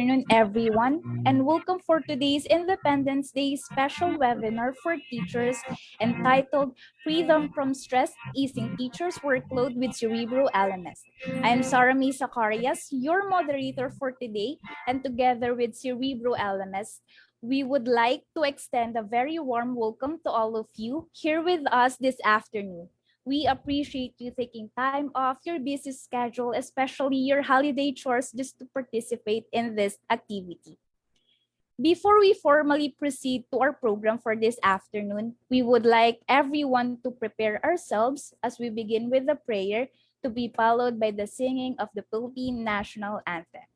afternoon, everyone, and welcome for today's Independence Day special webinar for teachers entitled Freedom from Stress, Easing Teachers Workload with Cerebro LMS. I am Sarah May Zacarias, your moderator for today, and together with Cerebro LMS, we would like to extend a very warm welcome to all of you here with us this afternoon. We appreciate you taking time off your busy schedule, especially your holiday chores, just to participate in this activity. Before we formally proceed to our program for this afternoon, we would like everyone to prepare ourselves as we begin with the prayer to be followed by the singing of the Philippine National Anthem.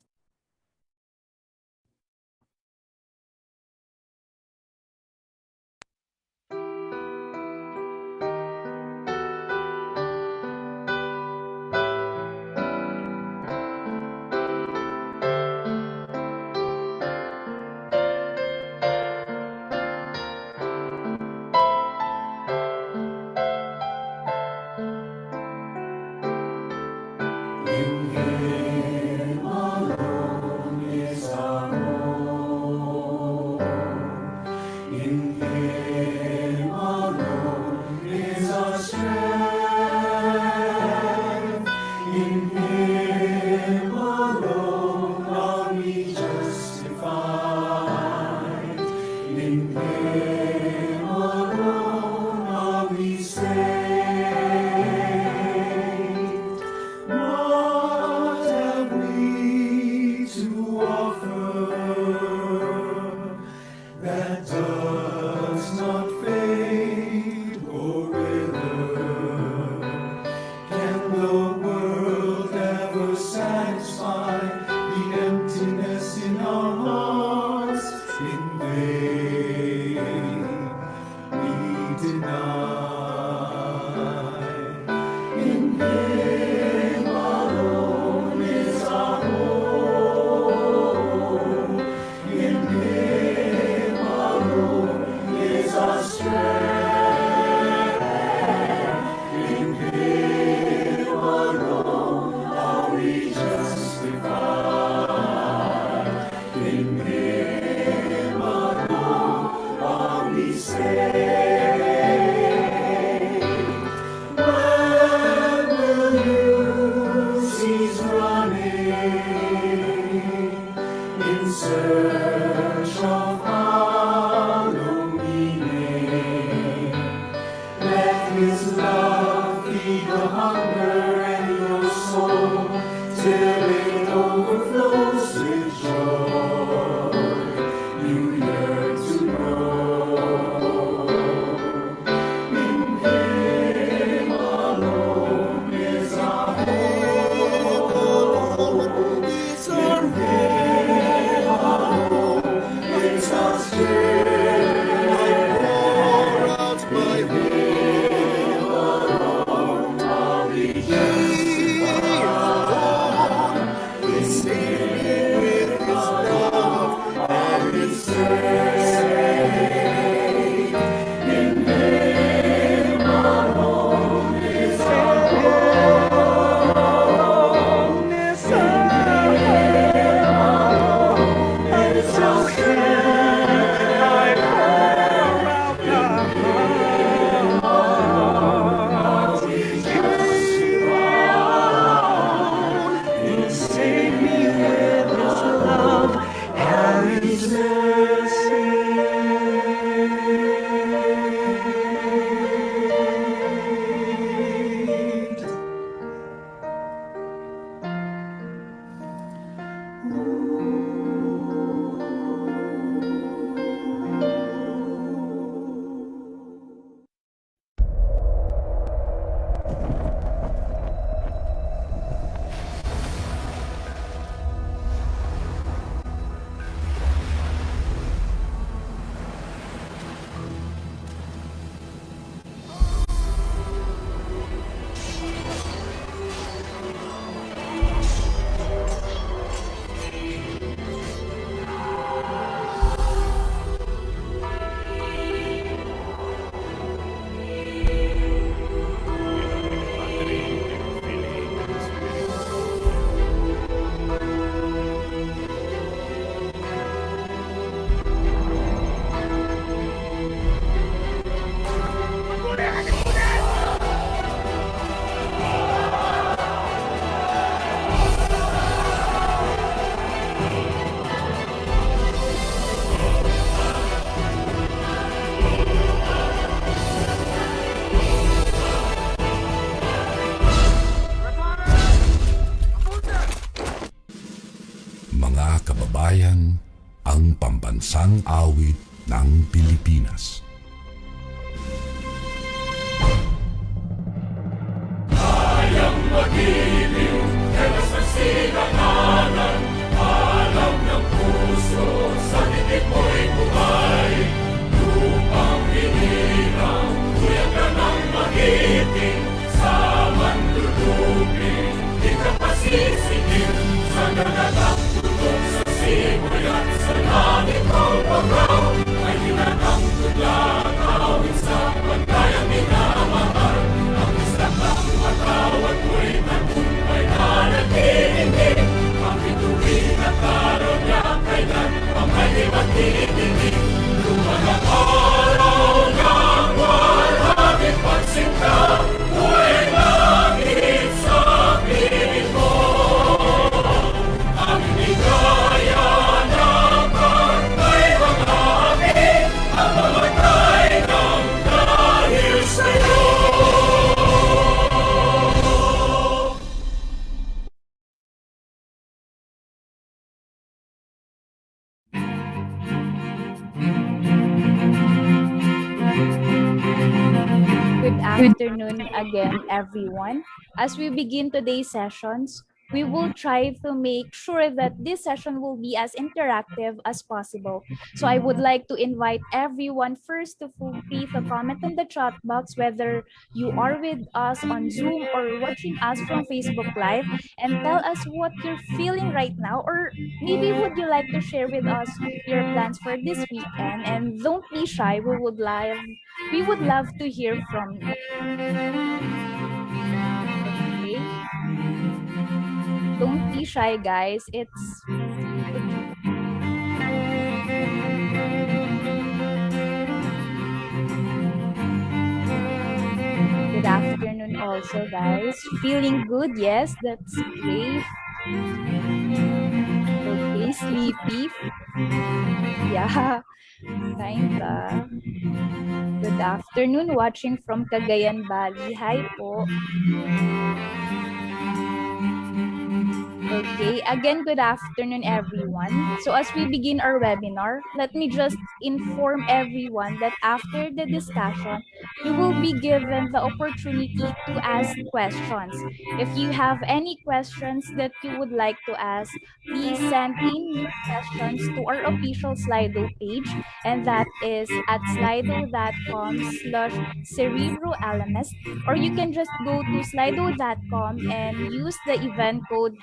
pambansang awit ng Pilipinas. Kayang mag-ibig, helas ng sinakanan, alam ng puso, sa titik mo'y buhay. Lupang hinirang, tuyag ka ng magiting, sa manlulupin, di ka pasisikin, sa nanagang tutok sa simoy at sa langit mong pagaw, ay hinatang tuglakaw, sa pantayang minamahal, ang isang ng matawad mo'y tagumpay na nagtitindig, ang ituwing at araw niya kailan ang may di magtitindig. Lumang ang araw ng walang pagsinta, buhay langit sa piling mo. Ang ligaya ng pagkay mga api, ang mamatay ng dahil sa'yo. Good afternoon again, everyone. As we begin today's sessions, we will try to make sure that this session will be as interactive as possible. So I would like to invite everyone first to feel free to comment in the chat box whether you are with us on Zoom or watching us from Facebook Live, and tell us what you're feeling right now, or maybe would you like to share with us your plans for this weekend. And don't be shy, we would love to hear from you. Okay? Don't be shy, guys. It's good afternoon also, guys. Feeling good? Yes, that's great. Okay, sleepy. Yeah, kinda. Good afternoon, watching from Cagayan Valley. Hi po. Okay, again, good afternoon, everyone. So as we begin our webinar, let me just inform everyone that after the discussion, you will be given the opportunity to ask questions. If you have any questions that you would like to ask, please send in your questions to our official Slido page, and that is at slido.com/Cerebro LMS, or you can just go to slido.com and use the event code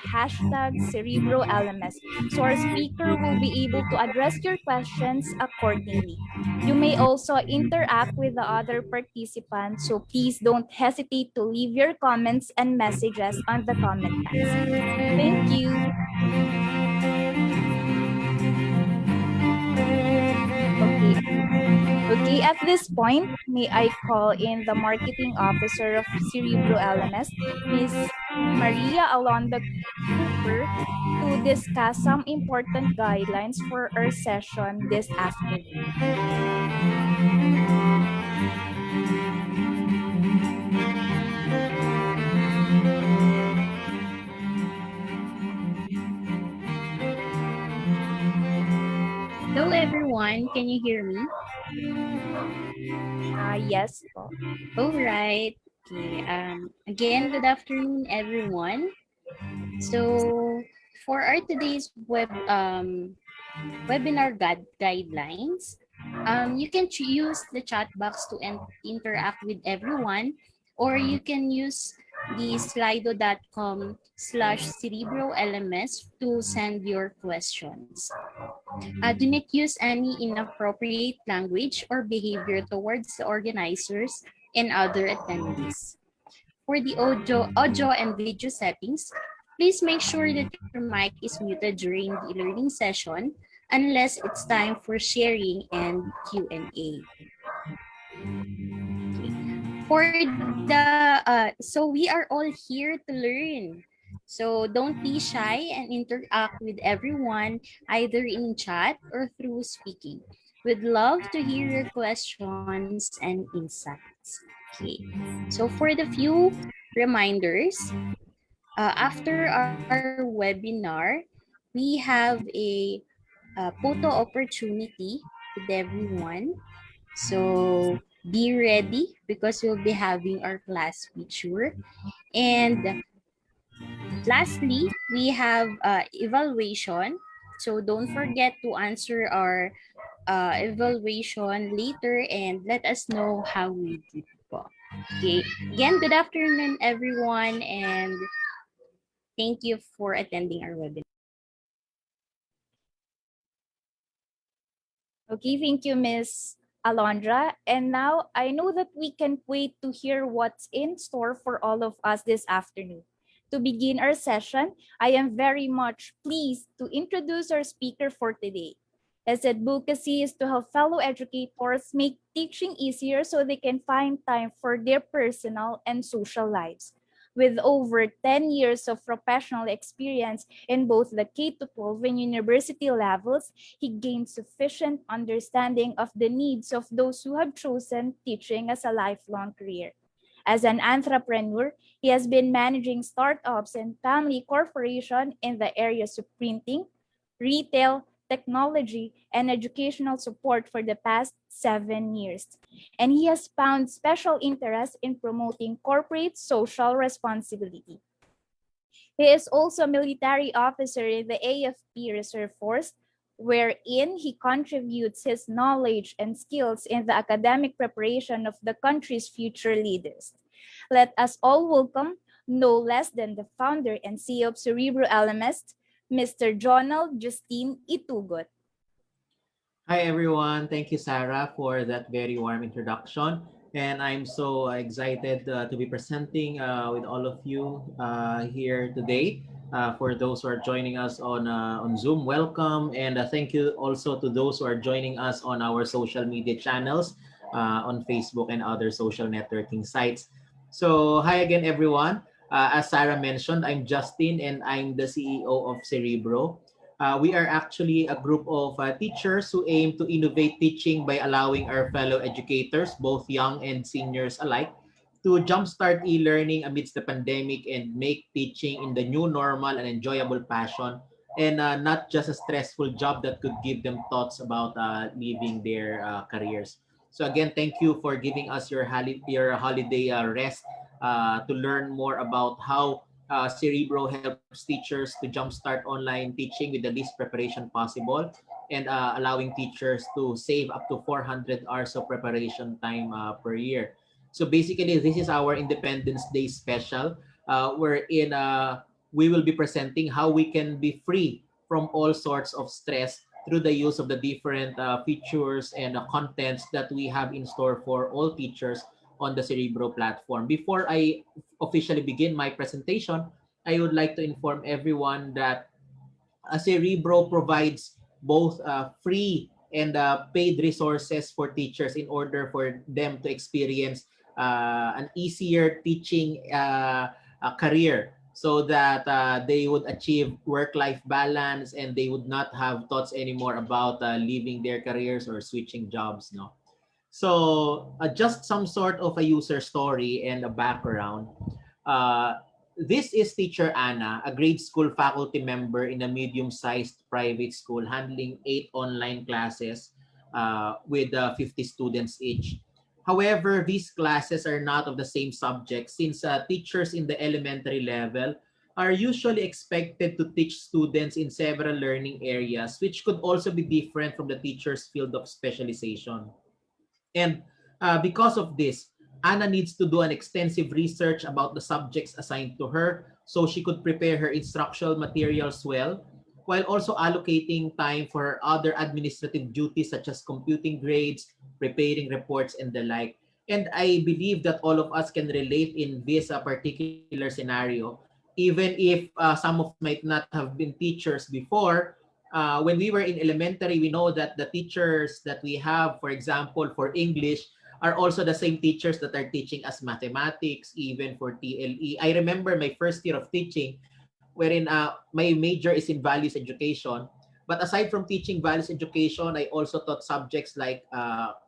#Cerebro LMS. So our speaker will be able to address your questions accordingly. You may also interact with the other participants, so please don't hesitate to leave your comments and messages on the comment box. Thank you. Okay, at this point, may I call in the Marketing Officer of Cerebro LMS, Ms. Maria Alonda Cooper, to discuss some important guidelines for our session this afternoon. Hello everyone, can you hear me? Yes po. All right. Okay. Again, good afternoon everyone. So for our today's webinar guidelines, you can use the chat box to interact with everyone, or you can use the slido.com/Cerebro LMS to send your questions. Do not use any inappropriate language or behavior towards the organizers and other attendees. For the audio and video settings, please make sure that your mic is muted during the learning session unless it's time for sharing and Q&A. So we are all here to learn. So don't be shy and interact with everyone either in chat or through speaking. We'd love to hear your questions and insights. Okay. So for the few reminders, after our webinar, we have a photo opportunity with everyone. So be ready because we'll be having our class feature. And lastly, we have evaluation. So don't forget to answer our evaluation later and let us know how we did po. Okay. Again, good afternoon, everyone, and thank you for attending our webinar. Okay, thank you, Miss Alondra. And now I know that we can't wait to hear what's in store for all of us this afternoon. To begin our session, I am very much pleased to introduce our speaker for today. His advocacy is to help fellow educators make teaching easier so they can find time for their personal and social lives. With over 10 years of professional experience in both the K-12 and university levels, he gained sufficient understanding of the needs of those who have chosen teaching as a lifelong career. As an entrepreneur, he has been managing startups and family corporations in the areas of printing, retail, technology, and educational support for the past 7 years. And he has found special interest in promoting corporate social responsibility. He is also a military officer in the AFP Reserve Force, wherein he contributes his knowledge and skills in the academic preparation of the country's future leaders. Let us all welcome no less than the founder and CEO of Cerebro LMS, Mr. Jonald Justine Itugot. Hi everyone. Thank you, Sarah, for that very warm introduction. And I'm so excited to be presenting with all of you here today. For those who are joining us on Zoom, welcome. And thank you also to those who are joining us on our social media channels on Facebook and other social networking sites. So, hi again, everyone. As Sarah mentioned, I'm Justine and I'm the CEO of Cerebro. We are actually a group of teachers who aim to innovate teaching by allowing our fellow educators, both young and seniors alike, to jumpstart e-learning amidst the pandemic and make teaching in the new normal an enjoyable passion and not just a stressful job that could give them thoughts about leaving their careers. So again, thank you for giving us your holiday rest to learn more about how Cerebro helps teachers to jumpstart online teaching with the least preparation possible and allowing teachers to save up to 400 hours of preparation time per year. So basically, this is our Independence Day special, wherein we will be presenting how we can be free from all sorts of stress through the use of the different features and contents that we have in store for all teachers on the Cerebro platform. Before I officially begin my presentation, I would like to inform everyone that Cerebro provides both free and paid resources for teachers in order for them to experience an easier teaching career so that they would achieve work-life balance and they would not have thoughts anymore about leaving their careers or switching jobs. No. So just some sort of a user story and a background. Uh, this is teacher Anna, a grade school faculty member in a medium-sized private school handling 8 online classes with 50 students each. However, these classes are not of the same subject since teachers in the elementary level are usually expected to teach students in several learning areas, which could also be different from the teacher's field of specialization. And because of this, Anna needs to do an extensive research about the subjects assigned to her so she could prepare her instructional materials well, while also allocating time for her other administrative duties such as computing grades, preparing reports, and the like. And I believe that all of us can relate in this particular scenario, even if some of us might not have been teachers before. When we were in elementary, we know that the teachers that we have, for example, for English, are also the same teachers that are teaching us mathematics, even for TLE. I remember my first year of teaching, wherein my major is in values education. But aside from teaching values education, I also taught subjects like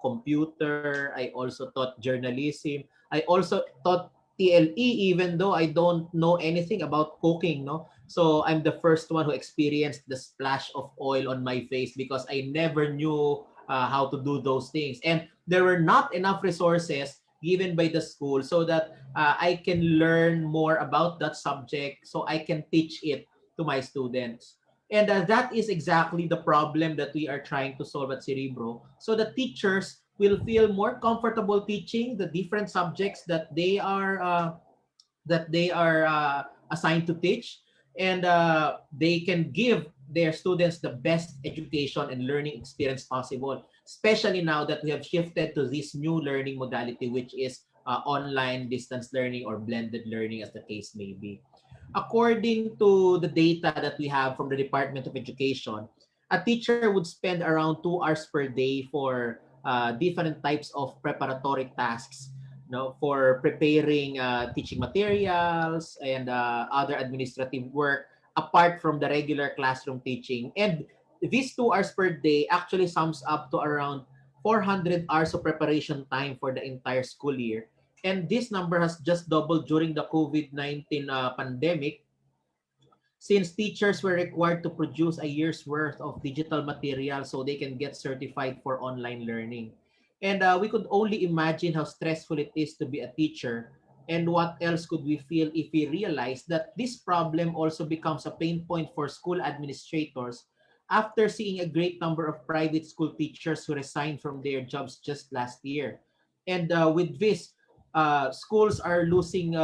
computer. I also taught journalism. I also taught TLE, even though I don't know anything about cooking, no? So I'm the first one who experienced the splash of oil on my face because I never knew how to do those things. And there were not enough resources given by the school so that I can learn more about that subject so I can teach it to my students. And that is exactly the problem that we are trying to solve at Cerebro. So the teachers will feel more comfortable teaching the different subjects that they are assigned to teach, and they can give their students the best education and learning experience possible, especially now that we have shifted to this new learning modality, which is online distance learning or blended learning, as the case may be. According to the data that we have from the Department of Education, a teacher would spend around 2 hours per day for different types of preparatory tasks, for preparing teaching materials and other administrative work apart from the regular classroom teaching. And these 2 hours per day actually sums up to around 400 hours of preparation time for the entire school year. And this number has just doubled during the COVID-19 pandemic, since teachers were required to produce a year's worth of digital material so they can get certified for online learning. And we could only imagine how stressful it is to be a teacher. And what else could we feel if we realize that this problem also becomes a pain point for school administrators after seeing a great number of private school teachers who resigned from their jobs just last year. And with this, schools are losing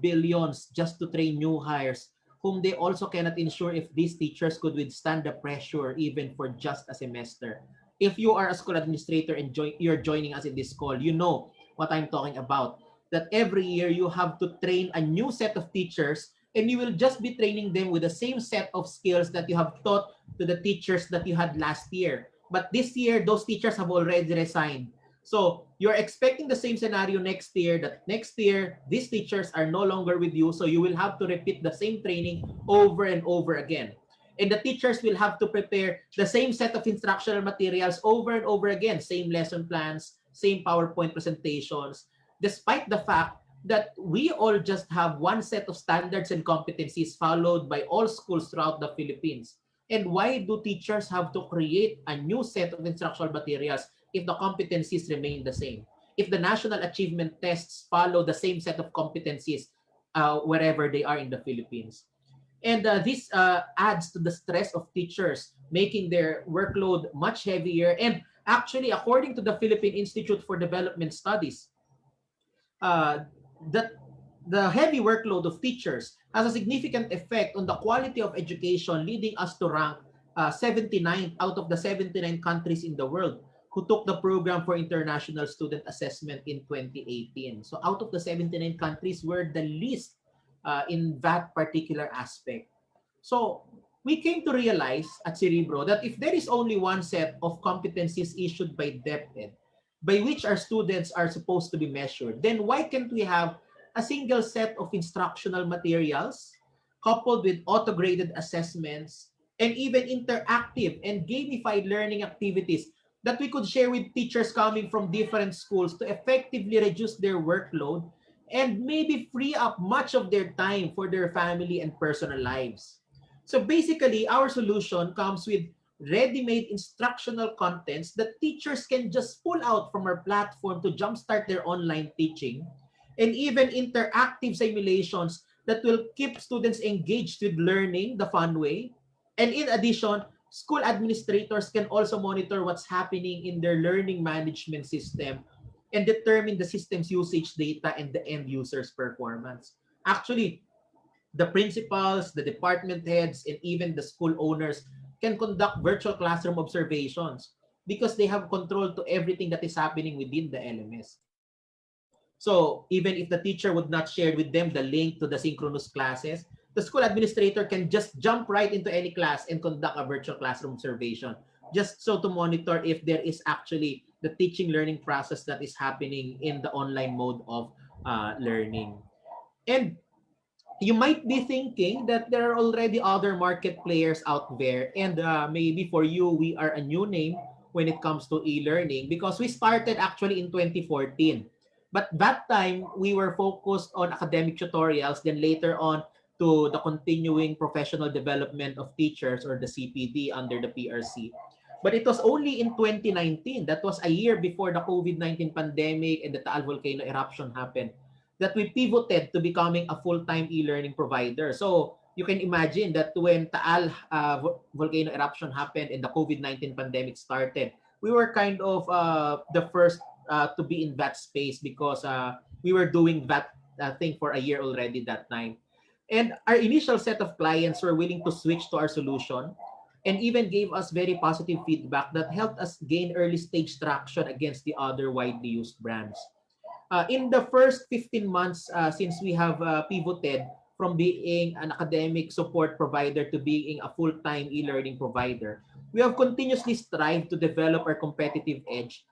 billions just to train new hires whom they also cannot ensure if these teachers could withstand the pressure even for just a semester. If you are a school administrator and you're joining us in this call, you know what I'm talking about. That every year you have to train a new set of teachers, and you will just be training them with the same set of skills that you have taught to the teachers that you had last year. But this year, those teachers have already resigned. So you're expecting the same scenario next year, that next year these teachers are no longer with you, so you will have to repeat the same training over and over again. And the teachers will have to prepare the same set of instructional materials over and over again, same lesson plans, same PowerPoint presentations, despite the fact that we all just have one set of standards and competencies followed by all schools throughout the Philippines. And why do teachers have to create a new set of instructional materials if the competencies remain the same? If the national achievement tests follow the same set of competencies wherever they are in the Philippines. And this adds to the stress of teachers, making their workload much heavier. And actually, according to the Philippine Institute for Development Studies, uh, that the heavy workload of teachers has a significant effect on the quality of education, leading us to rank 79th out of the 79 countries in the world who took the program for international student assessment in 2018. So out of the 79 countries, we're the least in that particular aspect. So we came to realize at Cerebro that if there is only one set of competencies issued by DepEd, by which our students are supposed to be measured, then why can't we have a single set of instructional materials coupled with auto-graded assessments and even interactive and gamified learning activities that we could share with teachers coming from different schools to effectively reduce their workload and maybe free up much of their time for their family and personal lives. So basically, our solution comes with ready-made instructional contents that teachers can just pull out from our platform to jumpstart their online teaching, and even interactive simulations that will keep students engaged with learning the fun way. And in addition, school administrators can also monitor what's happening in their learning management system and determine the system's usage data and the end user's performance. Actually, the principals, the department heads, and even the school owners can conduct virtual classroom observations because they have control to everything that is happening within the LMS. So even if the teacher would not share with them the link to the synchronous classes, the school administrator can just jump right into any class and conduct a virtual classroom observation, just so to monitor if there is actually the teaching learning process that is happening in the online mode of learning. And you might be thinking that there are already other market players out there, and maybe for you we are a new name when it comes to e-learning because we started actually in 2014. But that time, we were focused on academic tutorials, then later on to the continuing professional development of teachers or the CPD under the PRC. But it was only in 2019, that was a year before the COVID-19 pandemic and the Taal volcano eruption happened, that we pivoted to becoming a full-time e-learning provider. So you can imagine that when Taal volcano eruption happened and the COVID-19 pandemic started, we were kind of the first to be in that space because we were doing that thing for a year already that time. And our initial set of clients were willing to switch to our solution and even gave us very positive feedback that helped us gain early stage traction against the other widely used brands. In the first 15 months since we have pivoted from being an academic support provider to being a full-time e-learning provider, we have continuously strived to develop our competitive edge.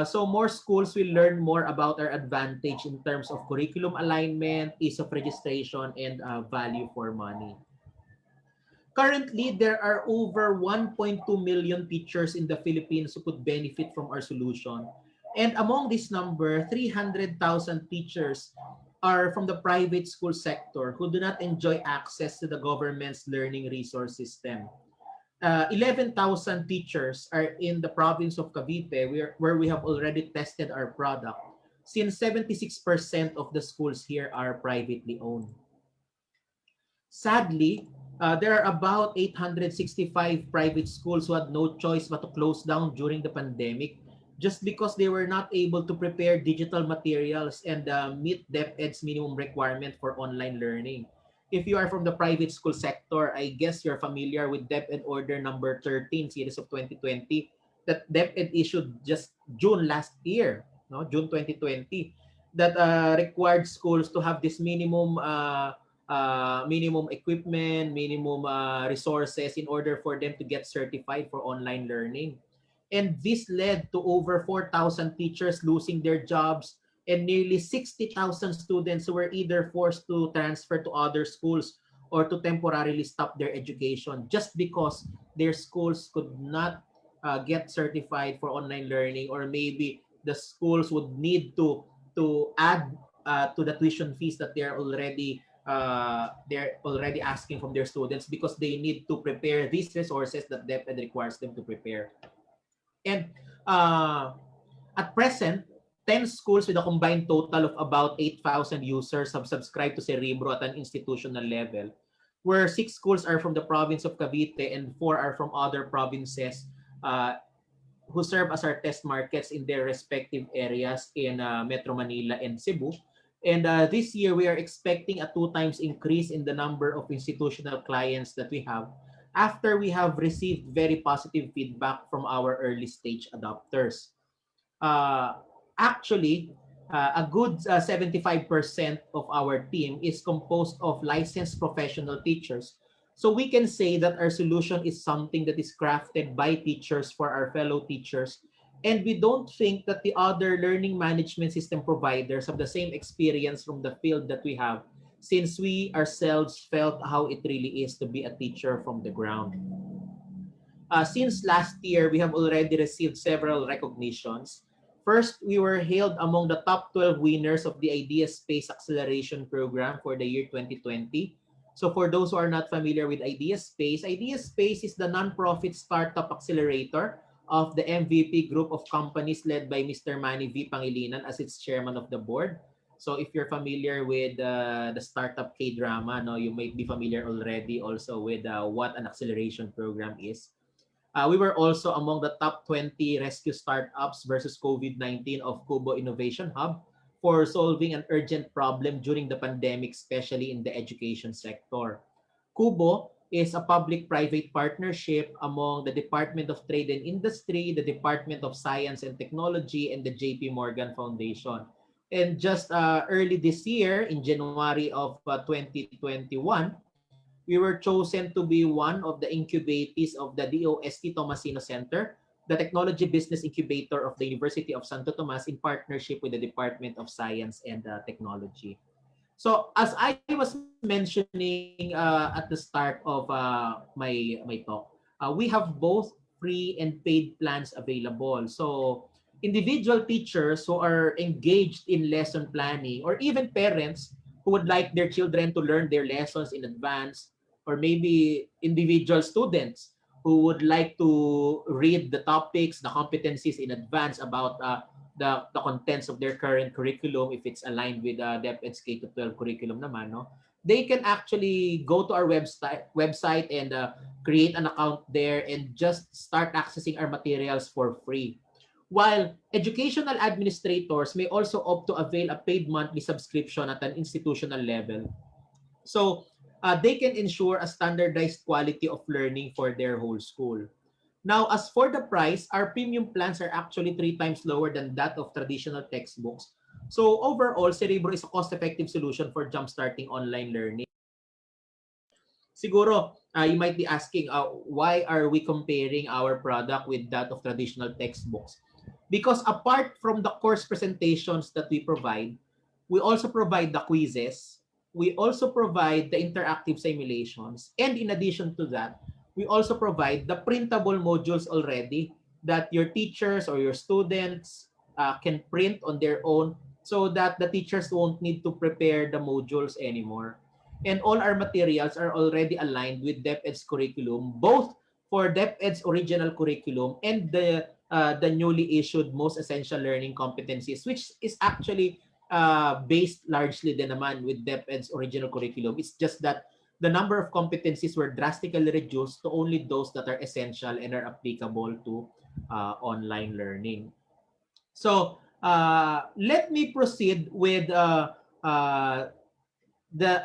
So more schools will learn more about our advantage in terms of curriculum alignment, ease of registration, and value for money. Currently, there are over 1.2 million teachers in the Philippines who could benefit from our solution. And among this number, 300,000 teachers are from the private school sector who do not enjoy access to the government's learning resource system. 11,000 teachers are in the province of Cavite where we have already tested our product since 76% of the schools here are privately owned. Sadly, there are about 865 private schools who had no choice but to close down during the pandemic just because they were not able to prepare digital materials and meet DepEd's minimum requirement for online learning. If you are from the private school sector, I guess you're familiar with DepEd Order number 13, series of 2020, that DepEd issued just June last year, no, June 2020, that required schools to have this minimum equipment, minimum resources in order for them to get certified for online learning. And this led to over 4,000 teachers losing their jobs and nearly 60,000 students who were either forced to transfer to other schools or to temporarily stop their education just because their schools could not get certified for online learning, or maybe the schools would need to add to the tuition fees that they're already asking from their students because they need to prepare these resources that DepEd requires them to prepare. And uh, at present, 10 schools with a combined total of about 8,000 users have subscribed to Cerebro at an institutional level, where 6 schools are from the province of Cavite and 4 are from other provinces uh, who serve as our test markets in their respective areas in Metro Manila and Cebu. And this year, we are expecting a 2 times increase in the number of institutional clients that we have after we have received very positive feedback from our early stage adopters. Uh, Actually, a good 75% of our team is composed of licensed professional teachers. So we can say that our solution is something that is crafted by teachers for our fellow teachers. And we don't think that the other learning management system providers have the same experience from the field that we have, since we ourselves felt how it really is to be a teacher from the ground. Since last year, we have already received several recognitions. First, we were hailed among the top 12 winners of the Idea Space Acceleration Program for the year 2020. So for those who are not familiar with Idea Space is the nonprofit startup accelerator of the MVP group of companies led by Mr. Manny V. Pangilinan as its chairman of the board. So if you're familiar with the startup K-drama, no, you might be familiar already also with what an acceleration program is. We were also among the top 20 rescue startups versus COVID-19 of Kubo Innovation Hub for solving an urgent problem during the pandemic, especially in the education sector. Kubo is a public-private partnership among the Department of Trade and Industry, the Department of Science and Technology, and the JP Morgan Foundation. And just early this year, in January of 2021, we were chosen to be one of the incubatees of the DOST Tomasino Center, the technology business incubator of the University of Santo Tomas in partnership with the Department of Science and Technology. So as I was mentioning at the start of my talk, we have both free and paid plans available. So individual teachers who are engaged in lesson planning, or even parents who would like their children to learn their lessons in advance, or maybe individual students who would like to read the topics, the competencies in advance about the contents of their current curriculum, if it's aligned with DepEd's K-12 curriculum naman, no? They can actually go to our website and create an account there and just start accessing our materials for free. While educational administrators may also opt to avail a paid monthly subscription at an institutional level. So they can ensure a standardized quality of learning for their whole school. Now, as for the price, our premium plans are actually 3 times lower than that of traditional textbooks. So overall, Cerebro is a cost-effective solution for jumpstarting online learning. Siguro, you might be asking, why are we comparing our product with that of traditional textbooks? Because apart from the course presentations that we provide, we also provide the quizzes, we also provide the interactive simulations, and in addition to that, we also provide the printable modules already that your teachers or your students can print on their own, so that the teachers won't need to prepare the modules anymore. And all our materials are already aligned with DepEd's curriculum, both for DepEd's original curriculum and the newly issued most essential learning competencies, which is actually based largely din naman with DepEd's original curriculum. It's just that the number of competencies were drastically reduced to only those that are essential and are applicable to online learning. So let me proceed with the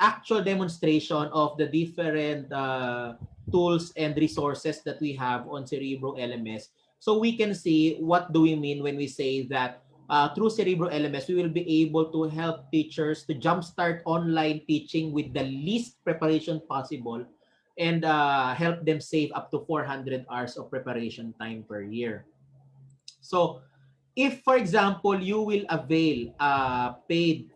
actual demonstration of the different tools and resources that we have on Cerebro LMS. So we can see what do we mean when we say that through Cerebro LMS, we will be able to help teachers to jumpstart online teaching with the least preparation possible, and help them save up to 400 hours of preparation time per year. So if, for example, you will avail paid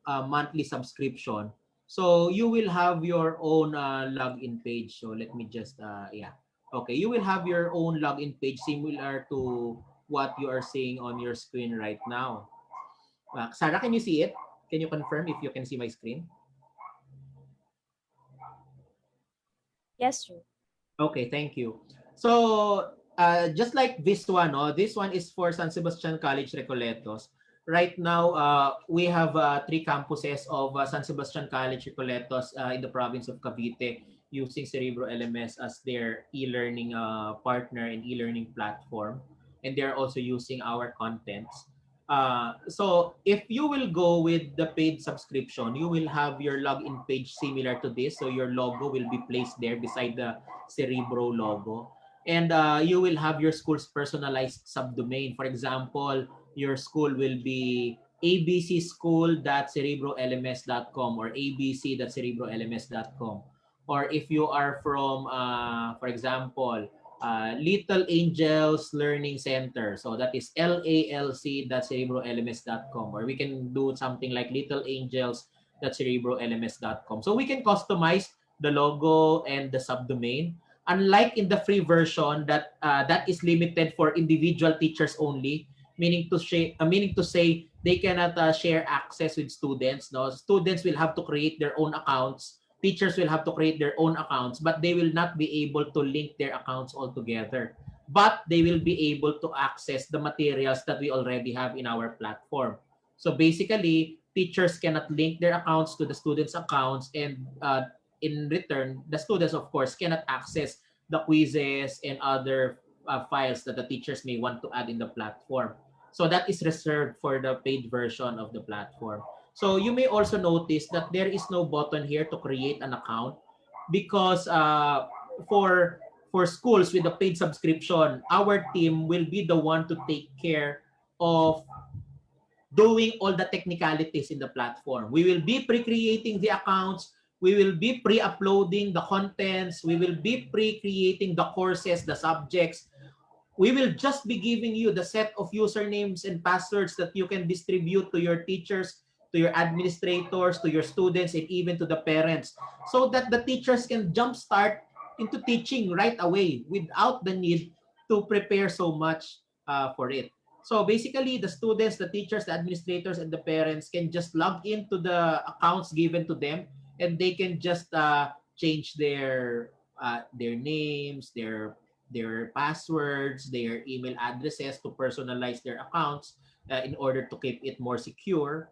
monthly subscription, so you will have your own login page. So let me just yeah, okay, you will have your own login page similar to what you are seeing on your screen right now. Sarah, can you see it? Can you confirm if you can see my screen? Yes, sir. Okay, thank you. So, just like this one, this one is for San Sebastian College Recoletos. Right now, we have 3 campuses of San Sebastian College Recoletos in the province of Cavite, using Cerebro LMS as their e-learning partner and e-learning platform. And they're also using our contents. So if you will go with the paid subscription, you will have your login page similar to this. So your logo will be placed there beside the Cerebro logo. And you will have your school's personalized subdomain. For example, your school will be abcschool.cerebrolms.com or abc.cerebrolms.com. Or if you are from, for example, Little Angels Learning Center. So that is lalc.cerebrolms.com, or we can do something like littleangels.cerebrolms.com. So we can customize the logo and the subdomain. Unlike in the free version that is limited for individual teachers only, meaning to say they cannot share access with students. No, students will have to create their own accounts. Teachers will have to create their own accounts, but they will not be able to link their accounts all together. But they will be able to access the materials that we already have in our platform. So basically, teachers cannot link their accounts to the students' accounts, and in return, the students, of course, cannot access the quizzes and other files that the teachers may want to add in the platform. So that is reserved for the paid version of the platform. So you may also notice that there is no button here to create an account, because for schools with a paid subscription, our team will be the one to take care of doing all the technicalities in the platform. We will be pre-creating the accounts, we will be pre-uploading the contents, we will be pre-creating the courses, the subjects. We will just be giving you the set of usernames and passwords that you can distribute to your teachers, to your administrators, to your students, and even to the parents, so that the teachers can jumpstart into teaching right away without the need to prepare so much for it. So basically, the students, the teachers, the administrators, and the parents can just log into the accounts given to them, and they can just change their names, their passwords, their email addresses to personalize their accounts in order to keep it more secure.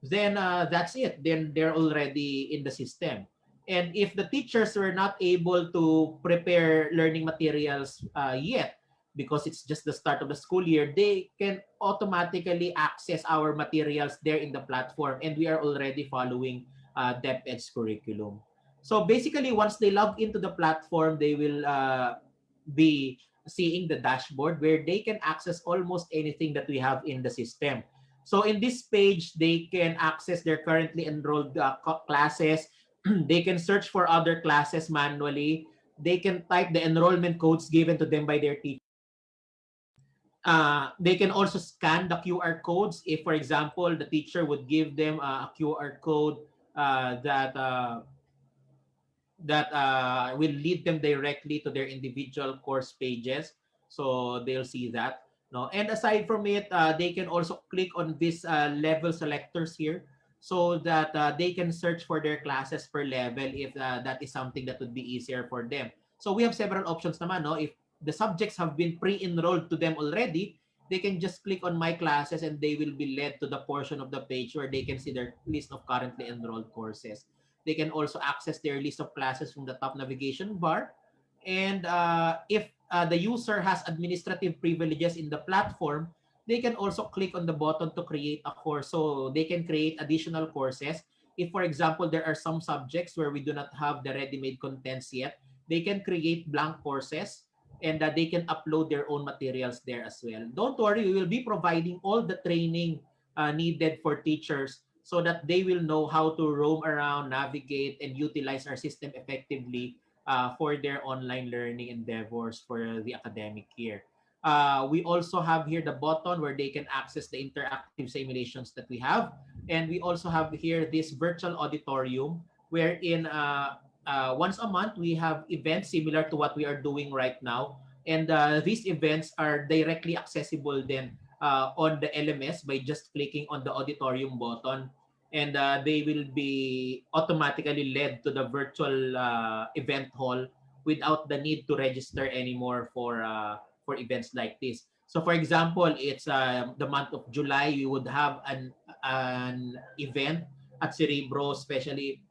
Then that's it. Then they're already in the system. And if the teachers were not able to prepare learning materials yet, because it's just the start of the school year, they can automatically access our materials there in the platform, and we are already following DepEd's curriculum. So basically, once they log into the platform, they will be seeing the dashboard where they can access almost anything that we have in the system. So in this page, they can access their currently enrolled classes. They can search for other classes manually. They can type the enrollment codes given to them by their teacher. They can also scan the QR codes. If, for example, the teacher would give them a QR code that will lead them directly to their individual course pages. So they'll see that. No, and aside from it, they can also click on these level selectors here, so that they can search for their classes per level if that is something that would be easier for them. So we have several options naman. No, if the subjects have been pre-enrolled to them already, they can just click on my classes and they will be led to the portion of the page where they can see their list of currently enrolled courses. They can also access their list of classes from the top navigation bar. And if the user has administrative privileges in the platform, they can also click on the button to create a course. So they can create additional courses. If, for example, there are some subjects where we do not have the ready-made contents yet, they can create blank courses, and they can upload their own materials there as well. Don't worry, we will be providing all the training needed for teachers so that they will know how to roam around, navigate, and utilize our system effectively for their online learning endeavors for the academic year. We also have here the button where they can access the interactive simulations that we have. And we also have here this virtual auditorium wherein once a month we have events similar to what we are doing right now. And these events are directly accessible then on the LMS by just clicking on the auditorium button, and they will be automatically led to the virtual event hall without the need to register anymore for events like this. So, for example, it's the month of July. We would have an event at Cerebro, especially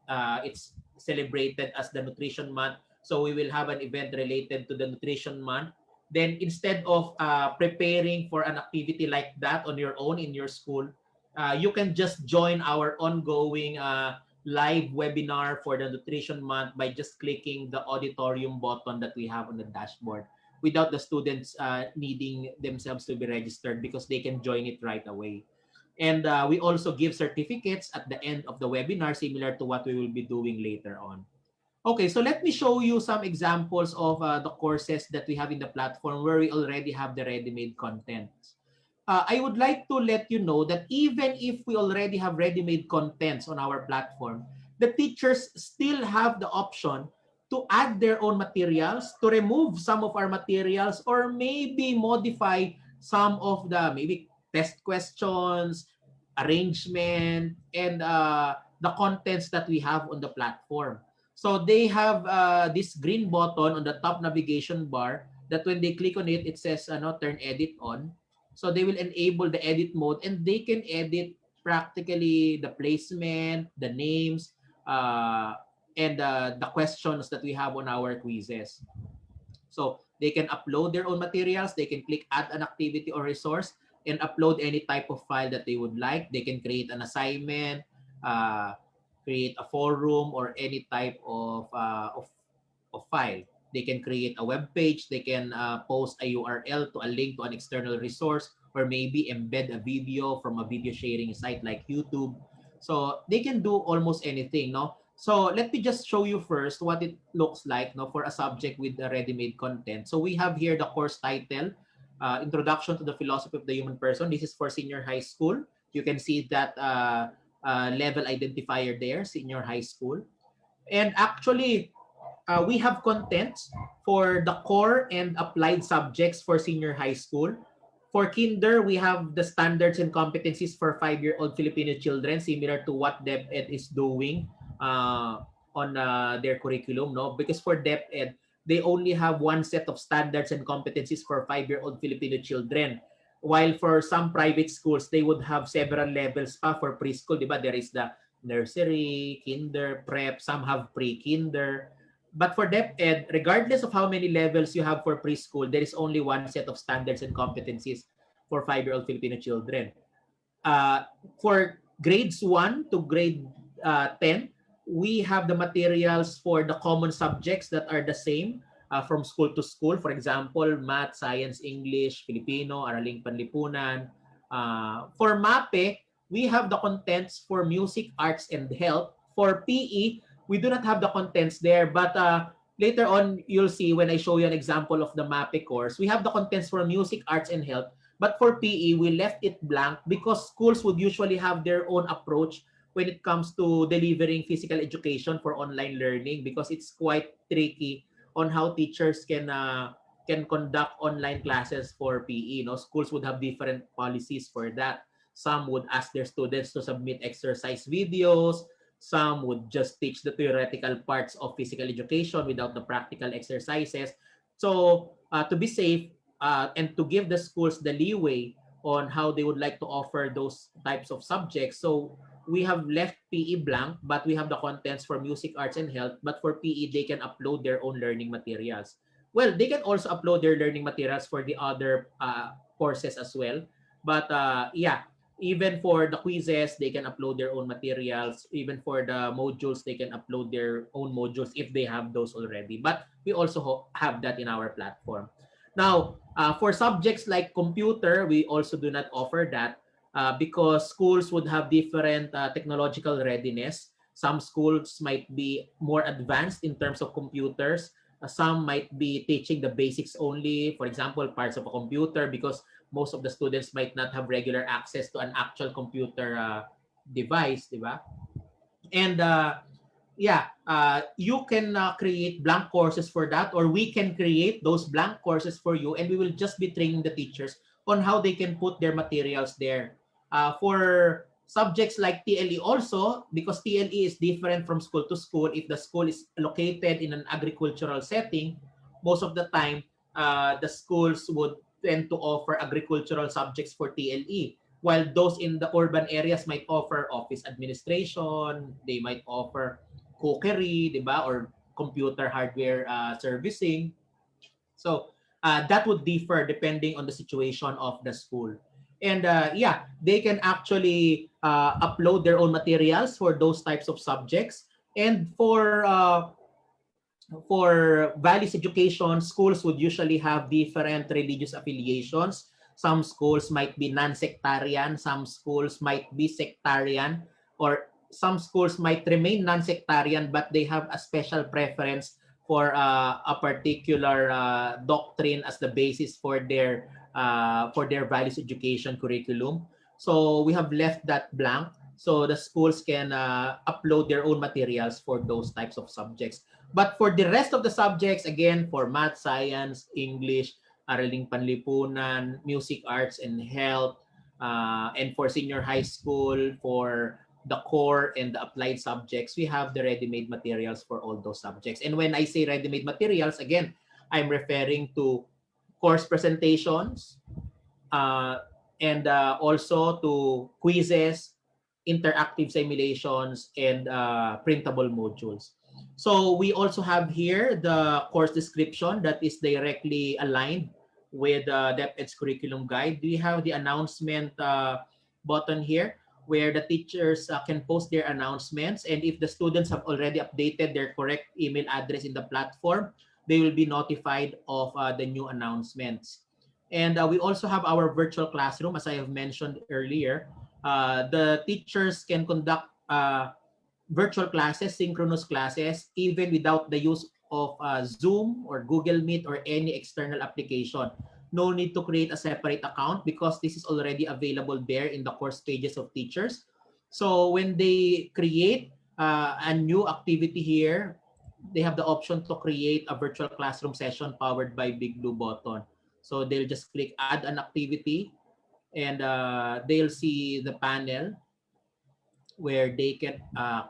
it's celebrated as the Nutrition Month. So we will have an event related to the Nutrition Month. Then instead of preparing for an activity like that on your own in your school, you can just join our ongoing live webinar for the Nutrition Month by just clicking the auditorium button that we have on the dashboard without the students needing themselves to be registered, because they can join it right away. And we also give certificates at the end of the webinar, similar to what we will be doing later on. Okay, so let me show you some examples of the courses that we have in the platform where we already have the ready-made content. I would like to let you know that even if we already have ready-made contents on our platform, the teachers still have the option to add their own materials, to remove some of our materials, or maybe modify some of the maybe test questions, arrangement, and the contents that we have on the platform. So they have this green button on the top navigation bar that when they click on it, it says turn edit on. So they will enable the edit mode, and they can edit practically the placement, the names, and the questions that we have on our quizzes. So they can upload their own materials. They can click add an activity or resource and upload any type of file that they would like. They can create an assignment, uh, create a forum, or any type of file. They can create a web page. They can post a URL to a link to an external resource, or maybe embed a video from a video sharing site like YouTube. So they can do almost anything, no? So let me just show you first what it looks like, no, for a subject with the ready-made content. So we have here the course title, Introduction to the Philosophy of the Human Person. This is for senior high school. You can see that level identifier there, senior high school. And actually, we have contents for the core and applied subjects for senior high school. For kinder, we have the standards and competencies for 5-year-old Filipino children, similar to what DepEd is doing on their curriculum, no? Because for DepEd, they only have one set of standards and competencies for 5-year-old Filipino children. While for some private schools, they would have several levels pa for preschool, di ba? There is the nursery, kinder, prep, some have pre-kinder. But for DepEd, regardless of how many levels you have for preschool, there is only one set of standards and competencies for 5-year-old Filipino children. Uh, for grades 1 to grade 10, we have the materials for the common subjects that are the same from school to school. For example, math, science, English, Filipino, Araling Panlipunan. For MAPE, we have the contents for music, arts, and health. For PE, we do not have the contents there, but later on, you'll see when I show you an example of the MAPE course, we have the contents for music, arts, and health. But for PE, we left it blank because schools would usually have their own approach when it comes to delivering physical education for online learning, because it's quite tricky on how teachers can conduct online classes for PE. No, schools would have different policies for that. Some would ask their students to submit exercise videos. Some would just teach the theoretical parts of physical education without the practical exercises. So to be safe, and to give the schools the leeway on how they would like to offer those types of subjects. So we have left PE blank, but we have the contents for music, arts, and health. But for PE, they can upload their own learning materials. Well, they can also upload their learning materials for the other courses as well. But yeah, even for the quizzes, they can upload their own materials. Even for the modules, they can upload their own modules if they have those already. But we also have that in our platform. Now, for subjects like computer, we also do not offer that because schools would have different technological readiness. Some schools might be more advanced in terms of computers. Some might be teaching the basics only, for example, parts of a computer, because most of the students might not have regular access to an actual computer device, di ba? And yeah, you can create blank courses for that, or we can create those blank courses for you, and we will just be training the teachers on how they can put their materials there. For subjects like TLE also, because TLE is different from school to school. If the school is located in an agricultural setting, most of the time, the schools would tend to offer agricultural subjects for TLE, while those in the urban areas might offer office administration, they might offer cookery, di ba? Or computer hardware servicing. So that would differ depending on the situation of the school. And yeah, they can actually upload their own materials for those types of subjects. And for values education, schools would usually have different religious affiliations. Some schools might be non-sectarian, some schools might be sectarian, or some schools might remain non-sectarian, but they have a special preference for a particular doctrine as the basis for their values education curriculum. So we have left that blank, so the schools can upload their own materials for those types of subjects. But for the rest of the subjects, again, for math, science, English, Araling Panlipunan, music, arts, and health, and for senior high school, for the core and the applied subjects, we have the ready-made materials for all those subjects. And when I say ready-made materials, again, I'm referring to course presentations, and also to quizzes, interactive simulations, and printable modules. So we also have here the course description that is directly aligned with DepEd's curriculum guide. We have the announcement button here where the teachers can post their announcements, and if the students have already updated their correct email address in the platform, they will be notified of the new announcements. And we also have our virtual classroom, as I have mentioned earlier. The teachers can conduct virtual classes, synchronous classes, even without the use of Zoom or Google Meet or any external application. No need to create a separate account because this is already available there in the course pages of teachers. So when they create a new activity here, they have the option to create a virtual classroom session powered by Big Blue Button. So they'll just click add an activity, and they'll see the panel where they can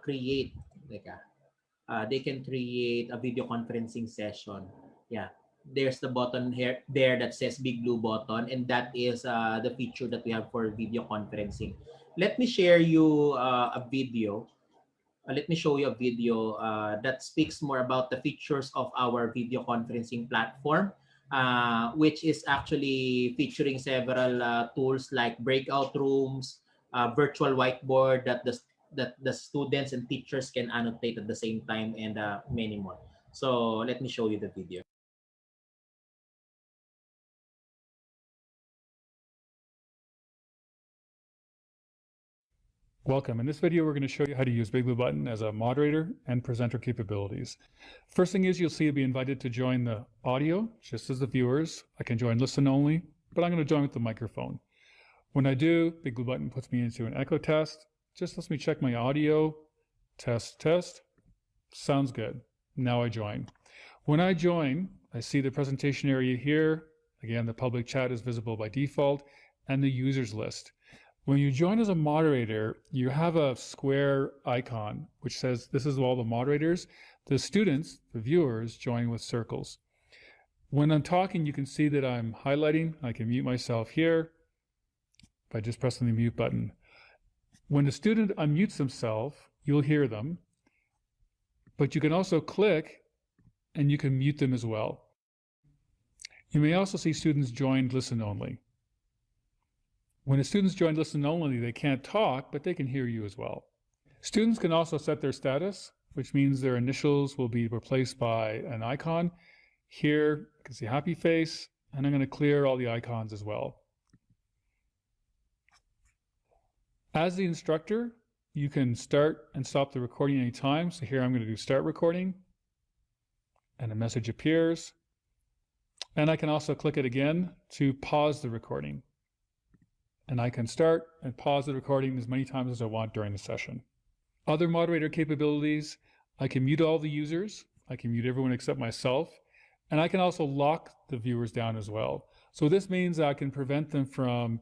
create like they can create a video conferencing session. Yeah, there's the button here there that says big blue button, and that is the feature that we have for video conferencing. Let me share you a video. Let me show you a video that speaks more about the features of our video conferencing platform, which is actually featuring several tools like breakout rooms, virtual whiteboard that the students and teachers can annotate at the same time, and many more. So let me show you the video. Welcome. In this video, we're going to show you how to use Big Blue Button as a moderator and presenter capabilities. First thing is you'll see you'll be invited to join the audio, just as the viewers. I can join listen only, but I'm going to join with the microphone. When I do, Big Blue Button puts me into an echo test. Just lets me check my audio. Test. Sounds good. Now I join. When I join, I see the presentation area here. Again, the public chat is visible by default, and the users list. When you join as a moderator, you have a square icon which says this is all the moderators. The students, the viewers, join with circles. When I'm talking, you can see that I'm highlighting. I can mute myself here by just pressing the mute button. When the student unmutes themselves, you'll hear them, but you can also click and you can mute them as well. You may also see students joined listen only. When the students join listen only, they can't talk, but they can hear you as well. Students can also set their status, which means their initials will be replaced by an icon. Here, you can see happy face, and I'm going to clear all the icons as well. As the instructor, you can start and stop the recording anytime. So here I'm going to do start recording, and a message appears. And I can also click it again to pause the recording. And I can start and pause the recording as many times as I want during the session. Other moderator capabilities, I can mute all the users. I can mute everyone except myself. And I can also lock the viewers down as well. So this means I can prevent them from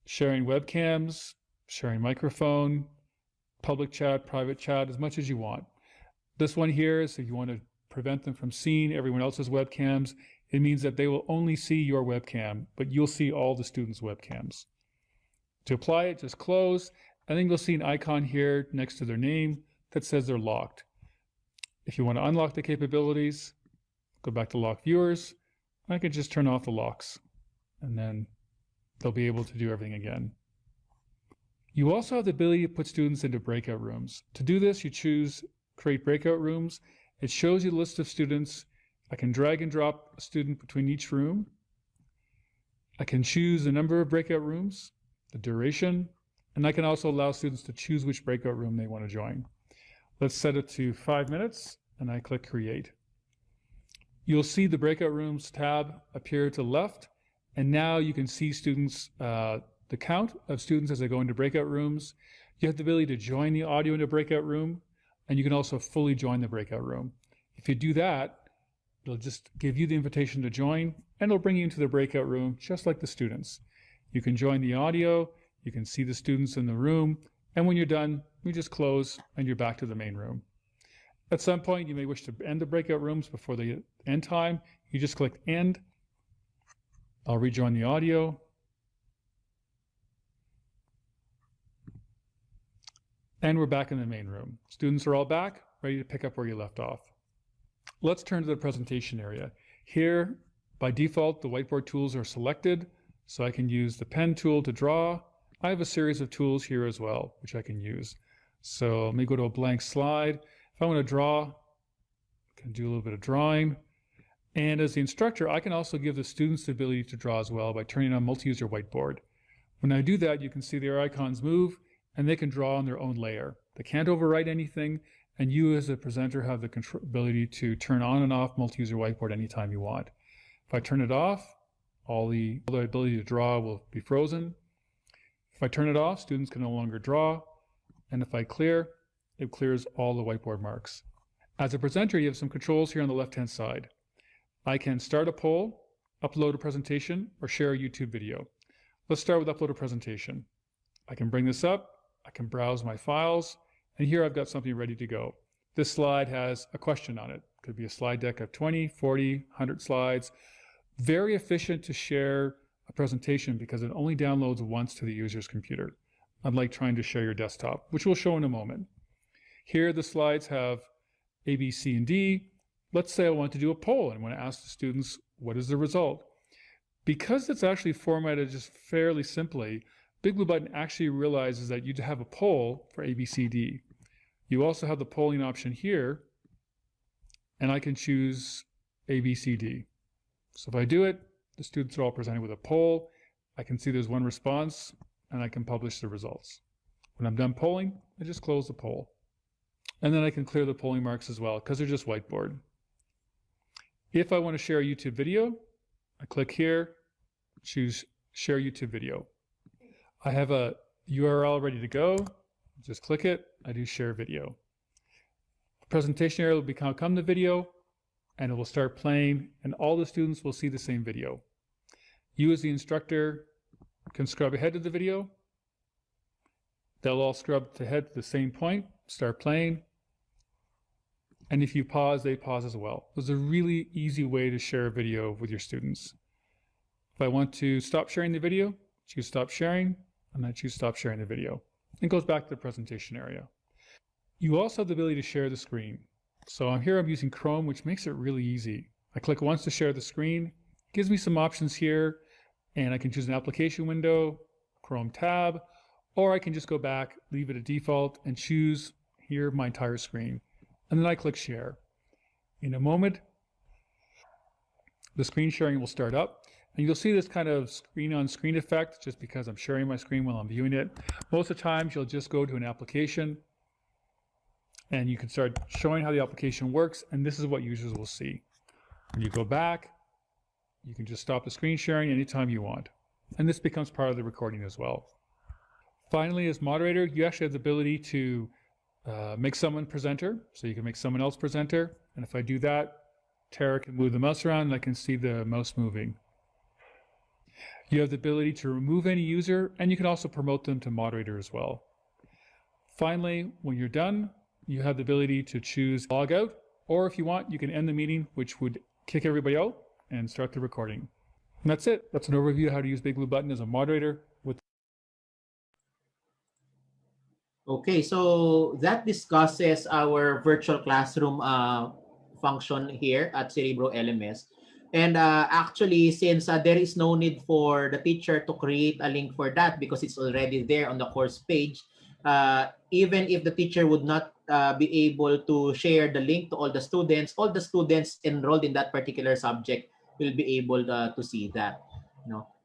sharing webcams, sharing microphone, public chat, private chat, as much as you want. This one here is if you want to prevent them from seeing everyone else's webcams, it means that they will only see your webcam, but you'll see all the students' webcams. To apply it, just close, and then you'll see an icon here next to their name that says they're locked. If you want to unlock the capabilities, go back to lock viewers. I can just turn off the locks, and then they'll be able to do everything again. You also have the ability to put students into breakout rooms. To do this, you choose Create Breakout Rooms. It shows you the list of students. I can drag and drop a student between each room. I can choose the number of breakout rooms, the duration, and I can also allow students to choose which breakout room they want to join. Let's set it to 5 minutes, and I click Create. You'll see the Breakout Rooms tab appear to the left, and now you can see students, the count of students as they go into breakout rooms. You have the ability to join the audio in a breakout room, and you can also fully join the breakout room. If you do that, it'll just give you the invitation to join, and it'll bring you into the breakout room just like the students. You can join the audio, you can see the students in the room, and when you're done, you just close and you're back to the main room. At some point, you may wish to end the breakout rooms before the end time. You just click End. I'll rejoin the audio. And we're back in the main room. Students are all back, ready to pick up where you left off. Let's turn to the presentation area. Here, by default, the whiteboard tools are selected. So I can use the pen tool to draw. I have a series of tools here as well, which I can use. So let me go to a blank slide. If I want to draw, I can do a little bit of drawing. And as the instructor, I can also give the students the ability to draw as well by turning on multi-user whiteboard. When I do that, you can see their icons move and they can draw on their own layer. They can't overwrite anything, and you as a presenter have the ability to turn on and off multi-user whiteboard anytime you want. If I turn it off, all the ability to draw will be frozen. If I turn it off, students can no longer draw. And if I clear, it clears all the whiteboard marks. As a presenter, you have some controls here on the left-hand side. I can start a poll. upload a presentation, or share a YouTube video. Let's start with upload a presentation. I can bring this up, I can browse my files, and here I've got something ready to go. This slide has a question on it. It could be a slide deck of 20, 40, 100 slides. Very efficient to share a presentation because it only downloads once to the user's computer, unlike trying to share your desktop, which we'll show in a moment. Here the slides have A, B, C, and D. Let's say I want to do a poll and want to ask the students, what is the result? Because it's actually formatted just fairly simply, Big Blue Button actually realizes that you have a poll for A, B, C, D. You also have the polling option here, and I can choose A, B, C, D. So if I do it, the students are all presented with a poll. I can see there's one response, and I can publish the results. When I'm done polling, I just close the poll. And then I can clear the polling marks as well, because they're just whiteboard. If I want to share a YouTube video, I click here, choose Share YouTube Video. I have a URL ready to go. Just click it, I do Share Video. The presentation area will become the video, and it will start playing, and all the students will see the same video. You as the instructor can scrub ahead to the video. They'll all scrub ahead to the same point, start playing. And if you pause, they pause as well. It's a really easy way to share a video with your students. If I want to stop sharing the video, choose Stop Sharing, and I choose Stop Sharing the video. It goes back to the presentation area. You also have the ability to share the screen. So I'm using Chrome, which makes it really easy. I click once to share the screen, gives me some options here, and I can choose an application window, Chrome tab, or I can just go back, leave it at default, and choose here my entire screen. And then I click Share. In a moment, the screen sharing will start up, and you'll see this kind of screen-on-screen effect just because I'm sharing my screen while I'm viewing it. Most of the times, you'll just go to an application, and you can start showing how the application works, and this is what users will see. When you go back, you can just stop the screen sharing anytime you want. And this becomes part of the recording as well. Finally, as moderator, you actually have the ability to make someone presenter, so you can make someone else presenter. And if I do that, Tara can move the mouse around and I can see the mouse moving. You have the ability to remove any user, and you can also promote them to moderator as well. Finally, when you're done, you have the ability to choose log out, or if you want, you can end the meeting, which would kick everybody out and start the recording. And that's it. That's an overview of how to use Big Blue Button as a moderator with. Okay, so that discusses our virtual classroom function here at Cerebro LMS. And actually, since there is no need for the teacher to create a link for that because it's already there on the course page, even if the teacher would not be able to share the link to all the students enrolled in that particular subject will be able to see that.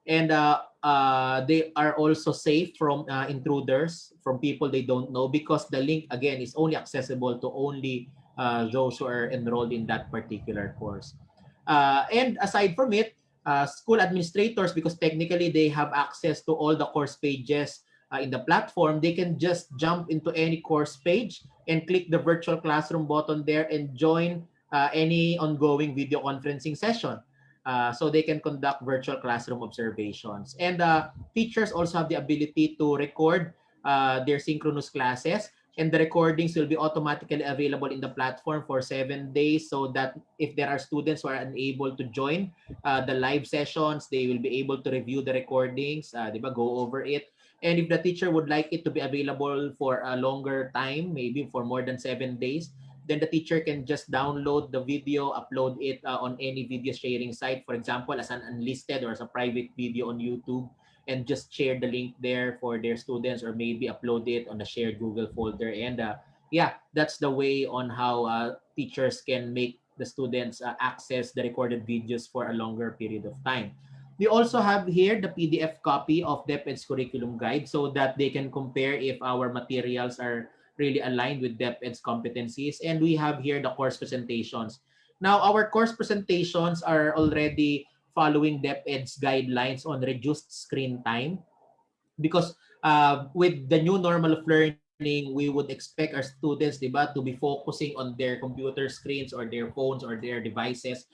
And they are also safe from intruders, from people they don't know, because the link, again, is only accessible to only those who are enrolled in that particular course. And aside from it, school administrators, because technically they have access to all the course pages in the platform, they can just jump into any course page and click the virtual classroom button there and join any ongoing video conferencing session. So they can conduct virtual classroom observations. And teachers also have the ability to record their synchronous classes, and the recordings will be automatically available in the platform for 7 days, so that if there are students who are unable to join the live sessions, they will be able to review the recordings, go over it. And if the teacher would like it to be available for a longer time, maybe for more than 7 days, then the teacher can just download the video, upload it on any video sharing site, for example, as an unlisted or as a private video on YouTube, and just share the link there for their students, or maybe upload it on the shared Google folder. And that's the way on how teachers can make the students access the recorded videos for a longer period of time. We also have here the PDF copy of DepEd's curriculum guide, so that they can compare if our materials are really aligned with DepEd's competencies. And we have here the course presentations. Now, our course presentations are already following DepEd's guidelines on reduced screen time, because with the new normal of learning, we would expect our students, to be focusing on their computer screens or their phones or their devices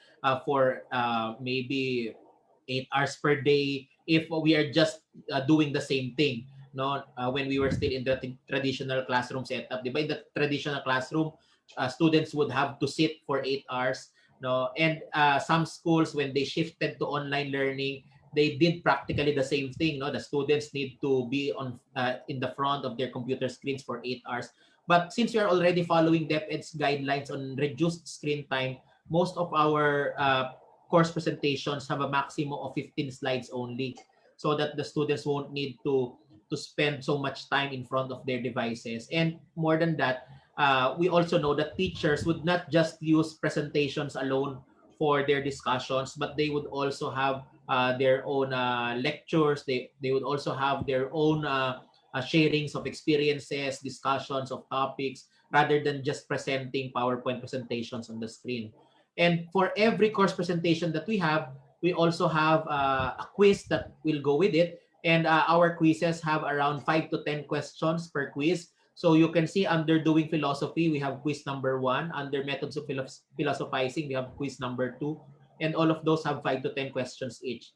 for maybe 8 hours per day if we are just doing the same thing, no, when we were still in the traditional classroom setup, di ba? In the traditional classroom, students would have to sit for 8 hours, no, and some schools, when they shifted to online learning, they did practically the same thing, no, the students need to be on in the front of their computer screens for 8 hours. But since we are already following DepEd's guidelines on reduced screen time, most of our course presentations have a maximum of 15 slides only, so that the students won't need to spend so much time in front of their devices. And more than that, we also know that teachers would not just use presentations alone for their discussions, but they would also have their own lectures. They would also have their own sharings of experiences, discussions of topics, rather than just presenting PowerPoint presentations on the screen. And for every course presentation that we also have a quiz that will go with it. And our quizzes have around 5 to 10 questions per quiz. So you can see under doing philosophy, we have quiz number 1. Under methods of philosophizing, we have quiz number 2. And all of those have 5 to 10 questions each.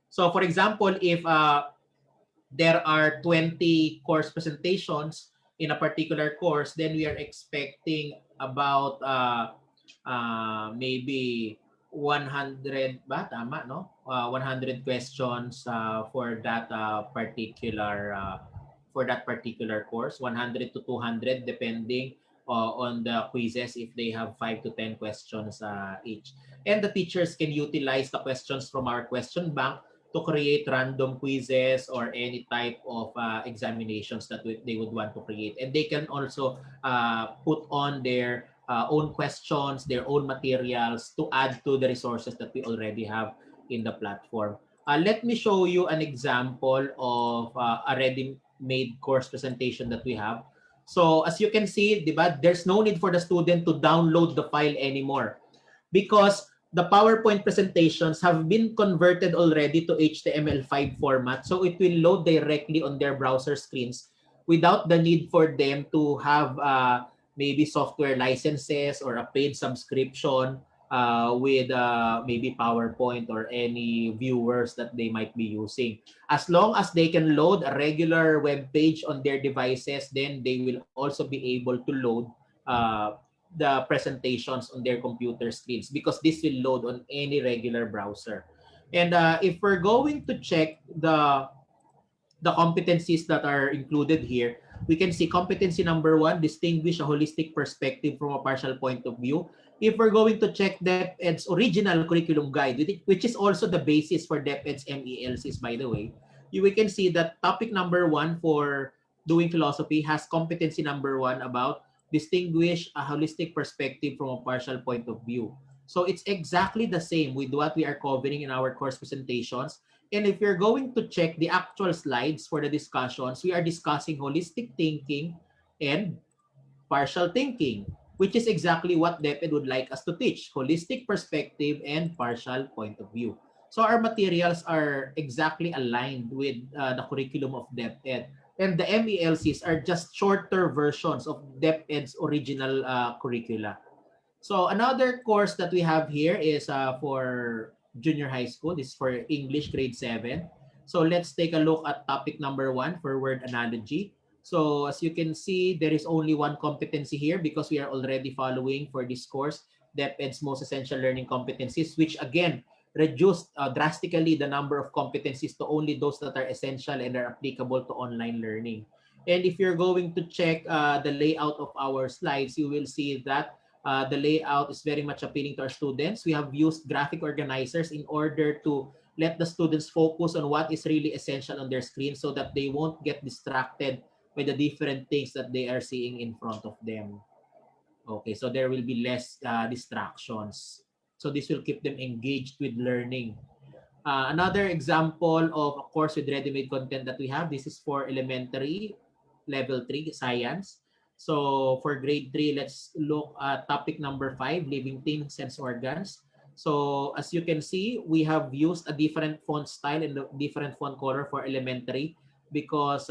So for example, if there are 20 course presentations in a particular course, then we are expecting about maybe 100 ba? Tama, no? 100 questions for that particular course, 100 to 200 depending on the quizzes if they have 5 to 10 questions each. And the teachers can utilize the questions from our question bank to create random quizzes or any type of examinations that they would want to create. And they can also put on their own questions, their own materials to add to the resources that we already have in the platform. Let me show you an example of a ready-made course presentation that we have. So as you can see, diba, there's no need for the student to download the file anymore, because the PowerPoint presentations have been converted already to HTML5 format. So it will load directly on their browser screens without the need for them to have maybe software licenses or a paid subscription with maybe PowerPoint or any viewers that they might be using. As long as they can load a regular web page on their devices, then they will also be able to load the presentations on their computer screens, because this will load on any regular browser. And if we're going to check the competencies that are included here, we can see competency number 1, distinguish a holistic perspective from a partial point of view. If we're going to check DepEd's original curriculum guide, which is also the basis for DepEd's MELCs, by the way, we can see that topic number 1 for doing philosophy has competency number 1 about distinguish a holistic perspective from a partial point of view. So it's exactly the same with what we are covering in our course presentations. And if you're going to check the actual slides for the discussions, we are discussing holistic thinking and partial thinking, which is exactly what DepEd would like us to teach: holistic perspective and partial point of view. So our materials are exactly aligned with the curriculum of DepEd. And the MELCs are just shorter versions of DepEd's original curricula. So another course that we have here is for junior high school. This is for English grade 7. So let's take a look at topic number 1 for word analogy. So as you can see, there is only one competency here because we are already following for this course DepEd's most essential learning competencies, which again reduced drastically the number of competencies to only those that are essential and are applicable to online learning. And if you're going to check the layout of our slides, you will see that the layout is very much appealing to our students. We have used graphic organizers in order to let the students focus on what is really essential on their screen so that they won't get distracted by the different things that they are seeing in front of them. Okay, so there will be less distractions. So this will keep them engaged with learning. Another example of a course with ready-made content that we have, this is for elementary, level 3, science. So for grade 3, let's look at topic number 5, living things, sense organs. So as you can see, we have used a different font style and a different font color for elementary because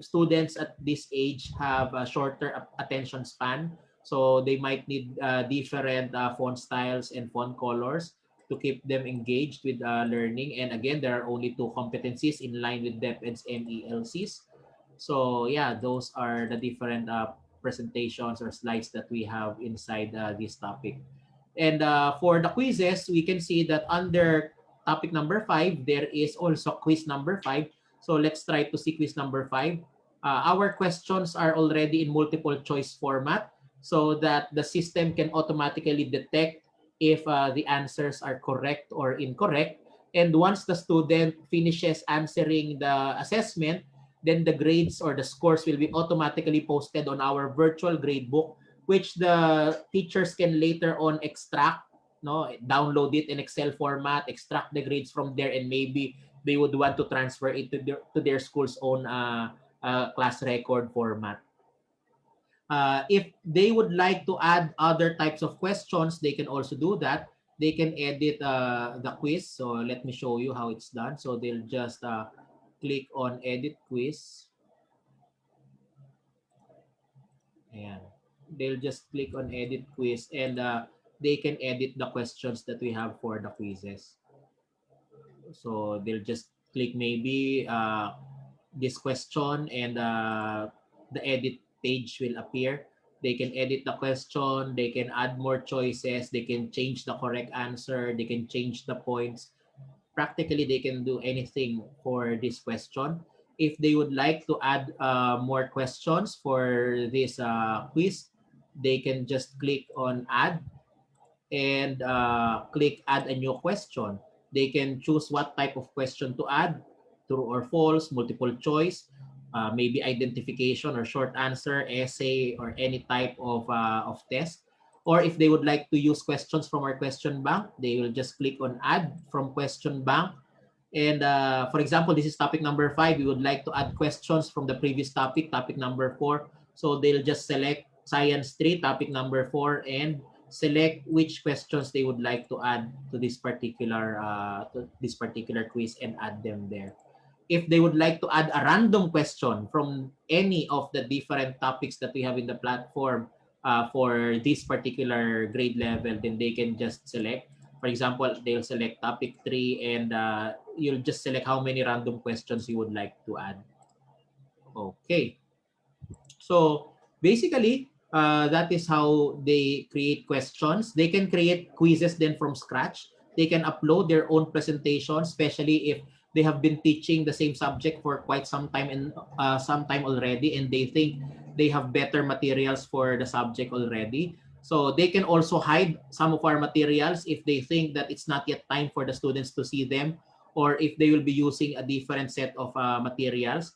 students at this age have a shorter attention span. So they might need different font styles and font colors. to keep them engaged with learning. And again, there are only 2 competencies in line with DepEd's MELCs. So yeah, those are the different presentations or slides that we have inside this topic. And for the quizzes, we can see that under topic number 5, there is also quiz number 5. So let's try to see quiz number 5. Our questions are already in multiple choice format so that the system can automatically detect if the answers are correct or incorrect. And once the student finishes answering the assessment, then the grades or the scores will be automatically posted on our virtual gradebook, which the teachers can later on extract, no, download it in Excel format, extract the grades from there, and maybe they would want to transfer it to their school's own class record format. If they would like to add other types of questions, they can also do that. They can edit the quiz. So let me show you how it's done. So they'll just click on edit quiz. Ayan. They'll just click on edit quiz and they can edit the questions that we have for the quizzes. So they'll just click maybe this question and the edit page will appear. They can edit the question, they can add more choices, they can change the correct answer, they can change the points. Practically, they can do anything for this question. If they would like to add more questions for this quiz, they can just click on add and click add a new question. They can choose what type of question to add, true or false, multiple choice, maybe identification or short answer, essay, or any type of test. Or if they would like to use questions from our question bank, they will just click on add from question bank. And for example, this is topic number 5. We would like to add questions from the previous topic, topic number 4. So they'll just select Science 3, topic number 4, and select which questions they would like to add to this particular quiz and add them there. If they would like to add a random question from any of the different topics that we have in the platform for this particular grade level, then they can just select. For example, they'll select topic 3 and you'll just select how many random questions you would like to add. Okay. So basically, that is how they create questions. They can create quizzes then from scratch. They can upload their own presentation, especially if they have been teaching the same subject for quite some time and some time already, and they think they have better materials for the subject already. So they can also hide some of our materials if they think that it's not yet time for the students to see them, or if they will be using a different set of materials.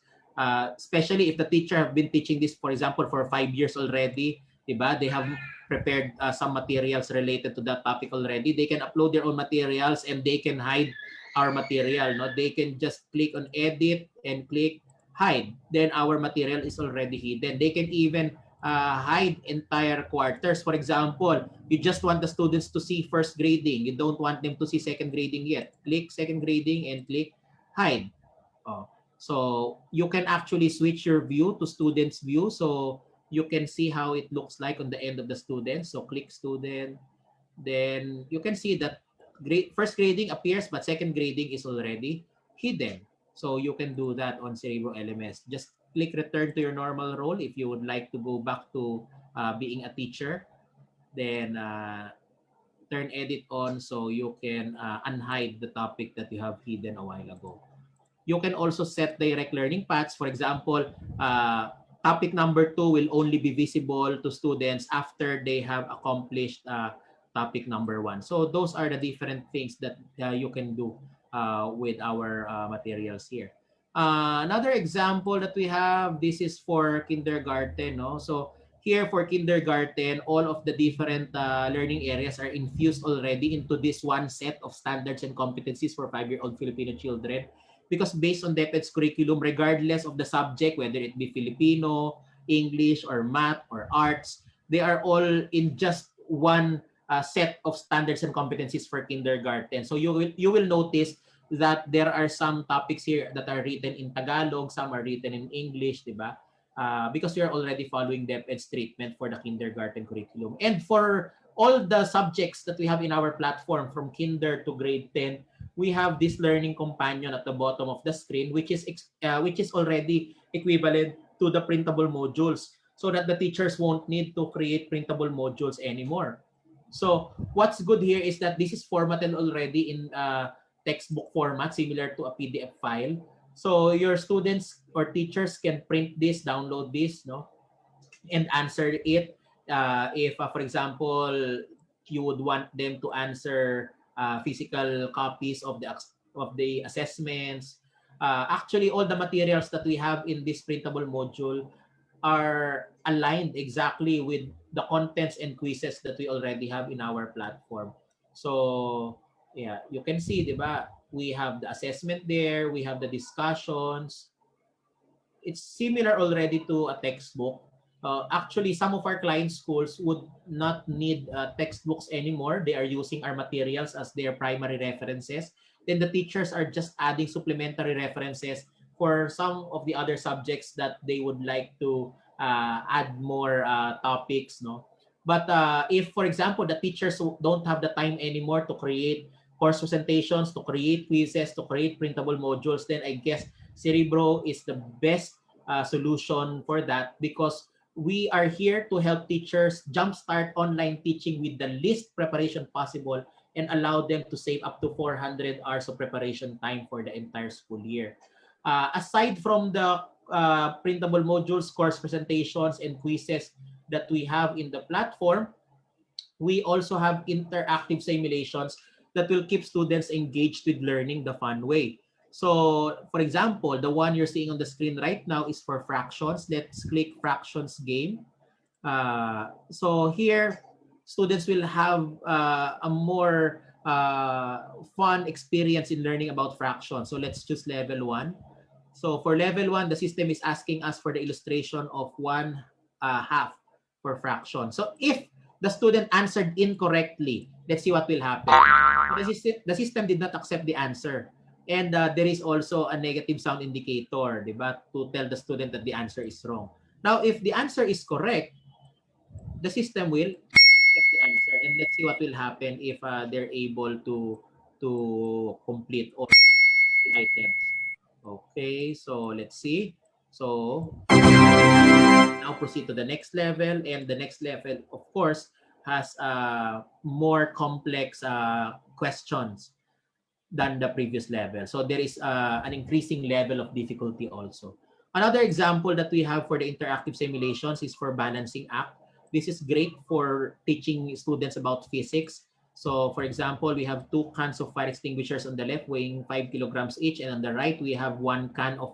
Especially if the teacher have been teaching this, for example, for 5 years already, diba? They have prepared some materials related to that topic already. They can upload their own materials and they can hide our material. No? They can just click on edit and click hide. Then our material is already hidden. They can even hide entire quarters. For example, you just want the students to see first grading. You don't want them to see second grading yet. Click second grading and click hide. Oh. So you can actually switch your view to student's view. So you can see how it looks like on the end of the student. So click student. Then you can see that first grading appears, but second grading is already hidden. So you can do that on Cerebro LMS. Just click return to your normal role if you would like to go back to being a teacher. Then turn edit on so you can unhide the topic that you have hidden a while ago. You can also set direct learning paths. For example, topic number 2 will only be visible to students after they have accomplished topic number 1. So those are the different things that you can do with our materials here. Another example that we have, this is for kindergarten. No? So here for kindergarten, all of the different learning areas are infused already into this one set of standards and competencies for 5-year-old Filipino children. Because based on DepEd's curriculum, regardless of the subject, whether it be Filipino, English, or math, or arts, they are all in just one set of standards and competencies for kindergarten. So you will notice that there are some topics here that are written in Tagalog, some are written in English, diba? Because we are already following DepEd's treatment for the kindergarten curriculum. And for all the subjects that we have in our platform from kinder to grade 10, we have this learning companion at the bottom of the screen, which is already equivalent to the printable modules, so that the teachers won't need to create printable modules anymore. So what's good here is that this is formatted already in textbook format, similar to a PDF file. So your students or teachers can print this, download this, no, and answer it. If, for example, you would want them to answer physical copies of the assessments. Actually, all the materials that we have in this printable module are aligned exactly with the contents and quizzes that we already have in our platform. So, yeah, you can see, di ba? We have the assessment there, we have the discussions. It's similar already to a textbook. Actually, some of our client schools would not need textbooks anymore. They are using our materials as their primary references. Then the teachers are just adding supplementary references for some of the other subjects that they would like to add more topics, no? But if, for example, the teachers don't have the time anymore to create course presentations, to create quizzes, to create printable modules, then I guess Cerebro is the best solution for that, because we are here to help teachers jumpstart online teaching with the least preparation possible and allow them to save up to 400 hours of preparation time for the entire school year. Aside from the printable modules, course presentations, and quizzes that we have in the platform, we also have interactive simulations that will keep students engaged with learning the fun way. So, for example, the one you're seeing on the screen right now is for fractions. Let's click fractions game. So here, students will have a more fun experience in learning about fractions. So let's choose level 1. So for level 1, the system is asking us for the illustration of 1/2 for fraction. So if the student answered incorrectly, let's see what will happen. The system did not accept the answer. And there is also a negative sound indicator, diba, to tell the student that the answer is wrong. Now, if the answer is correct, the system will accept the answer. And let's see what will happen if they're able to complete all the items. Okay, so let's see. So now proceed to the next level, and the next level, of course, has more complex questions than the previous level. So there is an increasing level of difficulty also. Another example that we have for the interactive simulations is for balancing act. This is great for teaching students about physics. So for example, we have 2 cans of fire extinguishers on the left weighing 5 kilograms each, and on the right we have 1 can of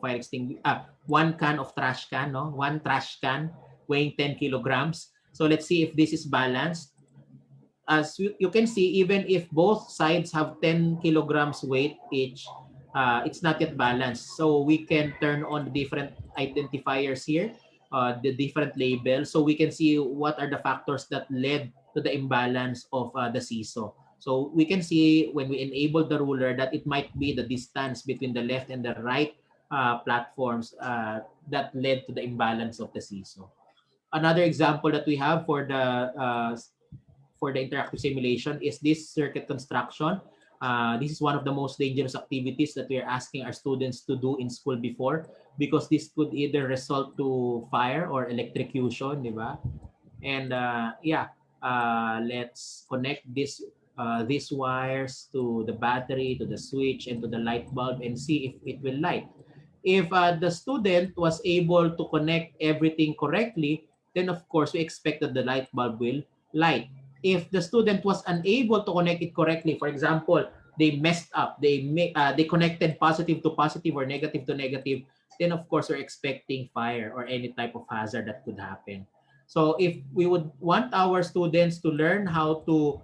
one can of trash can, no? One trash can weighing 10 kilograms. So let's see if this is balanced. As you can see, even if both sides have 10 kilograms weight each, it's not yet balanced. So we can turn on the different identifiers here, the different labels, so we can see what are the factors that led to the imbalance of the seesaw. So we can see when we enable the ruler that it might be the distance between the left and the right platforms that led to the imbalance of the seesaw. Another example that we have for the interactive simulation is this circuit construction. This is one of the most dangerous activities that we are asking our students to do in school before, because this could either result to fire or electrocution, di ba? And let's connect these wires to the battery, to the switch, and to the light bulb, and see if it will light. If the student was able to connect everything correctly, then of course we expect that the light bulb will light. If the student was unable to connect it correctly, for example, they messed up, they connected positive to positive or negative to negative, then of course we're expecting fire or any type of hazard that could happen. So if we would want our students to learn how to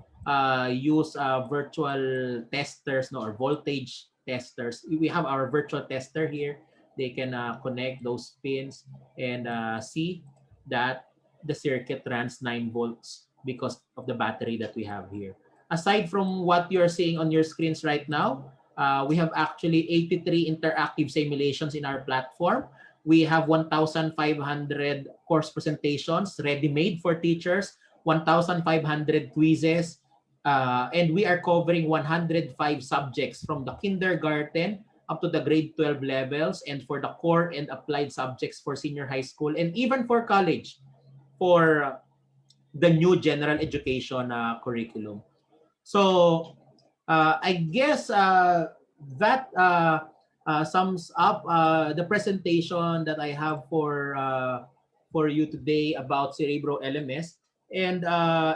use virtual testers, no, or voltage testers, we have our virtual tester here. They can connect those pins and see that the circuit runs 9 volts because of the battery that we have here. Aside from what you're seeing on your screens right now, we have actually 83 interactive simulations in our platform. We have 1,500 course presentations ready-made for teachers, 1,500 quizzes, and we are covering 105 subjects from the kindergarten up to the grade 12 levels, and for the core and applied subjects for senior high school, and even for college for the new general education curriculum. So I guess that sums up the presentation that I have for you today about Cerebro LMS. And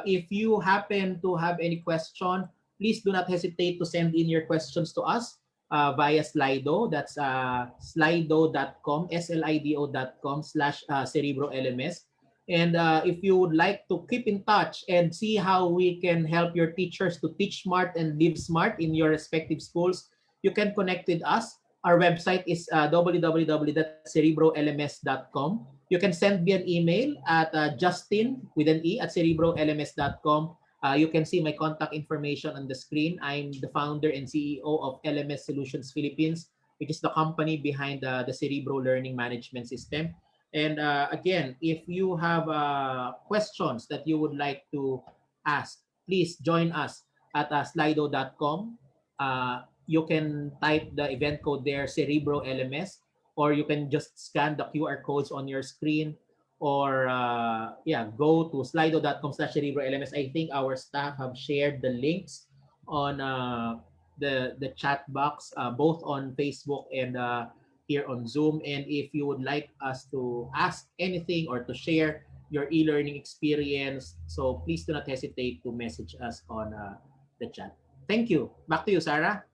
if you happen to have any question, please do not hesitate to send in your questions to us via Slido. That's slido.com, slido.com/Cerebro LMS. And if you would like to keep in touch and see how we can help your teachers to teach smart and live smart in your respective schools, you can connect with us. Our website is www.cerebrolms.com. You can send me an email at Justine with an E at cerebrolms.com. You can see my contact information on the screen. I'm the founder and CEO of LMS Solutions Philippines, which is the company behind the Cerebro Learning Management System. And again, if you have questions that you would like to ask, please join us at slido.com. You can type the event code there, Cerebro LMS, or you can just scan the QR codes on your screen, or go to slido.com/Cerebro LMS. I think our staff have shared the links on the chat box, both on Facebook and here on Zoom. And if you would like us to ask anything or to share your e-learning experience, so please do not hesitate to message us on the chat. Thank you. Back to you, Sarah.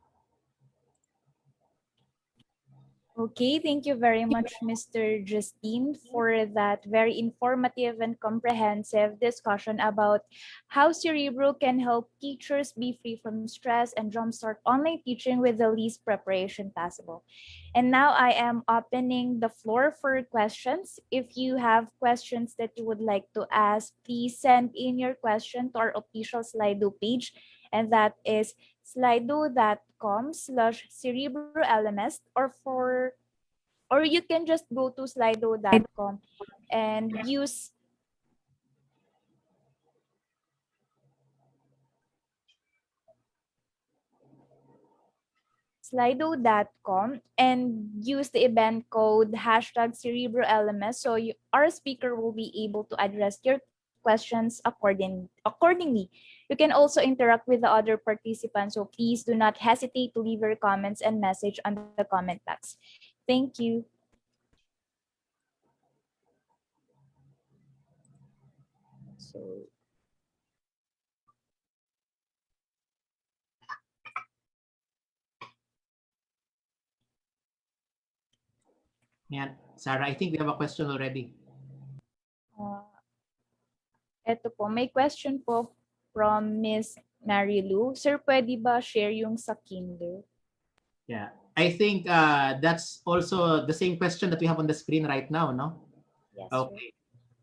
Okay, thank you very much, Mr. Justine, for that very informative and comprehensive discussion about how Cerebro can help teachers be free from stress and jumpstart online teaching with the least preparation possible. And now I am opening the floor for questions. If you have questions that you would like to ask, please send in your question to our official Slido page, and that is slido.com/cerebrolms, or you can just go to slido.com and use slido.com and use the event code #CerebroLMS, so our speaker will be able to address your questions accordingly. You can also interact with the other participants, so please do not hesitate to leave your comments and message on the comment box. Thank you. So Yan. Sarah, I think we have a question already. Eto po, may question po from Miss Mary Lou. Sir, pwede ba share yung sa Kinder? Yeah. I think that's also the same question that we have on the screen right now, no? Yes, okay.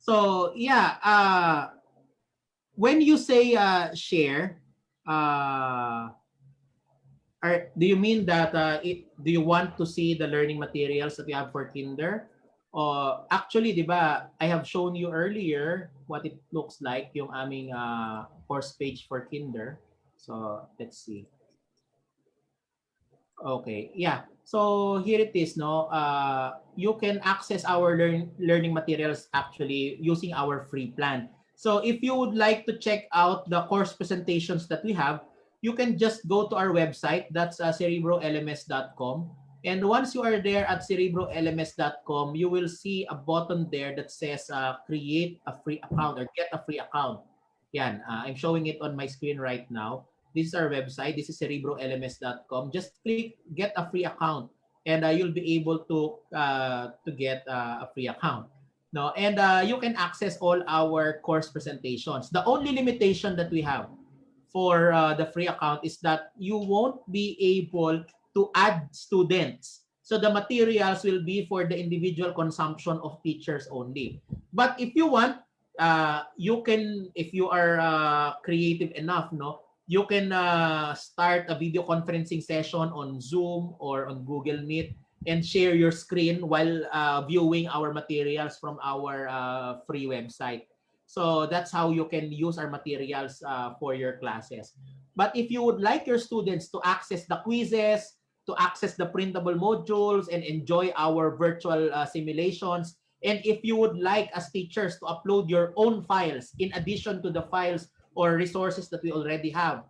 So, yeah, when you say share, do you mean that do you want to see the learning materials that we have for Kinder? Actually, di ba, I have shown you earlier what it looks like, yung aming course page for Kinder. So, let's see. Okay, yeah. So here it is, no? You can access our learning materials actually using our free plan. So if you would like to check out the course presentations that we have, you can just go to our website. That's cerebrolms.com. And once you are there at cerebrolms.com, you will see a button there that says create a free account or get a free account. Yan, I'm showing it on my screen right now. This is our website. This is cerebrolms.com. Just click get a free account, and you'll be able to get a free account. No, and you can access all our course presentations. The only limitation that we have for the free account is that you won't be able to add students. So the materials will be for the individual consumption of teachers only. But if you want, you can, if you are creative enough, no, you can start a video conferencing session on Zoom or on Google Meet and share your screen while viewing our materials from our free website. So that's how you can use our materials for your classes. But if you would like your students to access the quizzes, to access the printable modules and enjoy our virtual simulations, and if you would like as teachers to upload your own files in addition to the files or resources that we already have,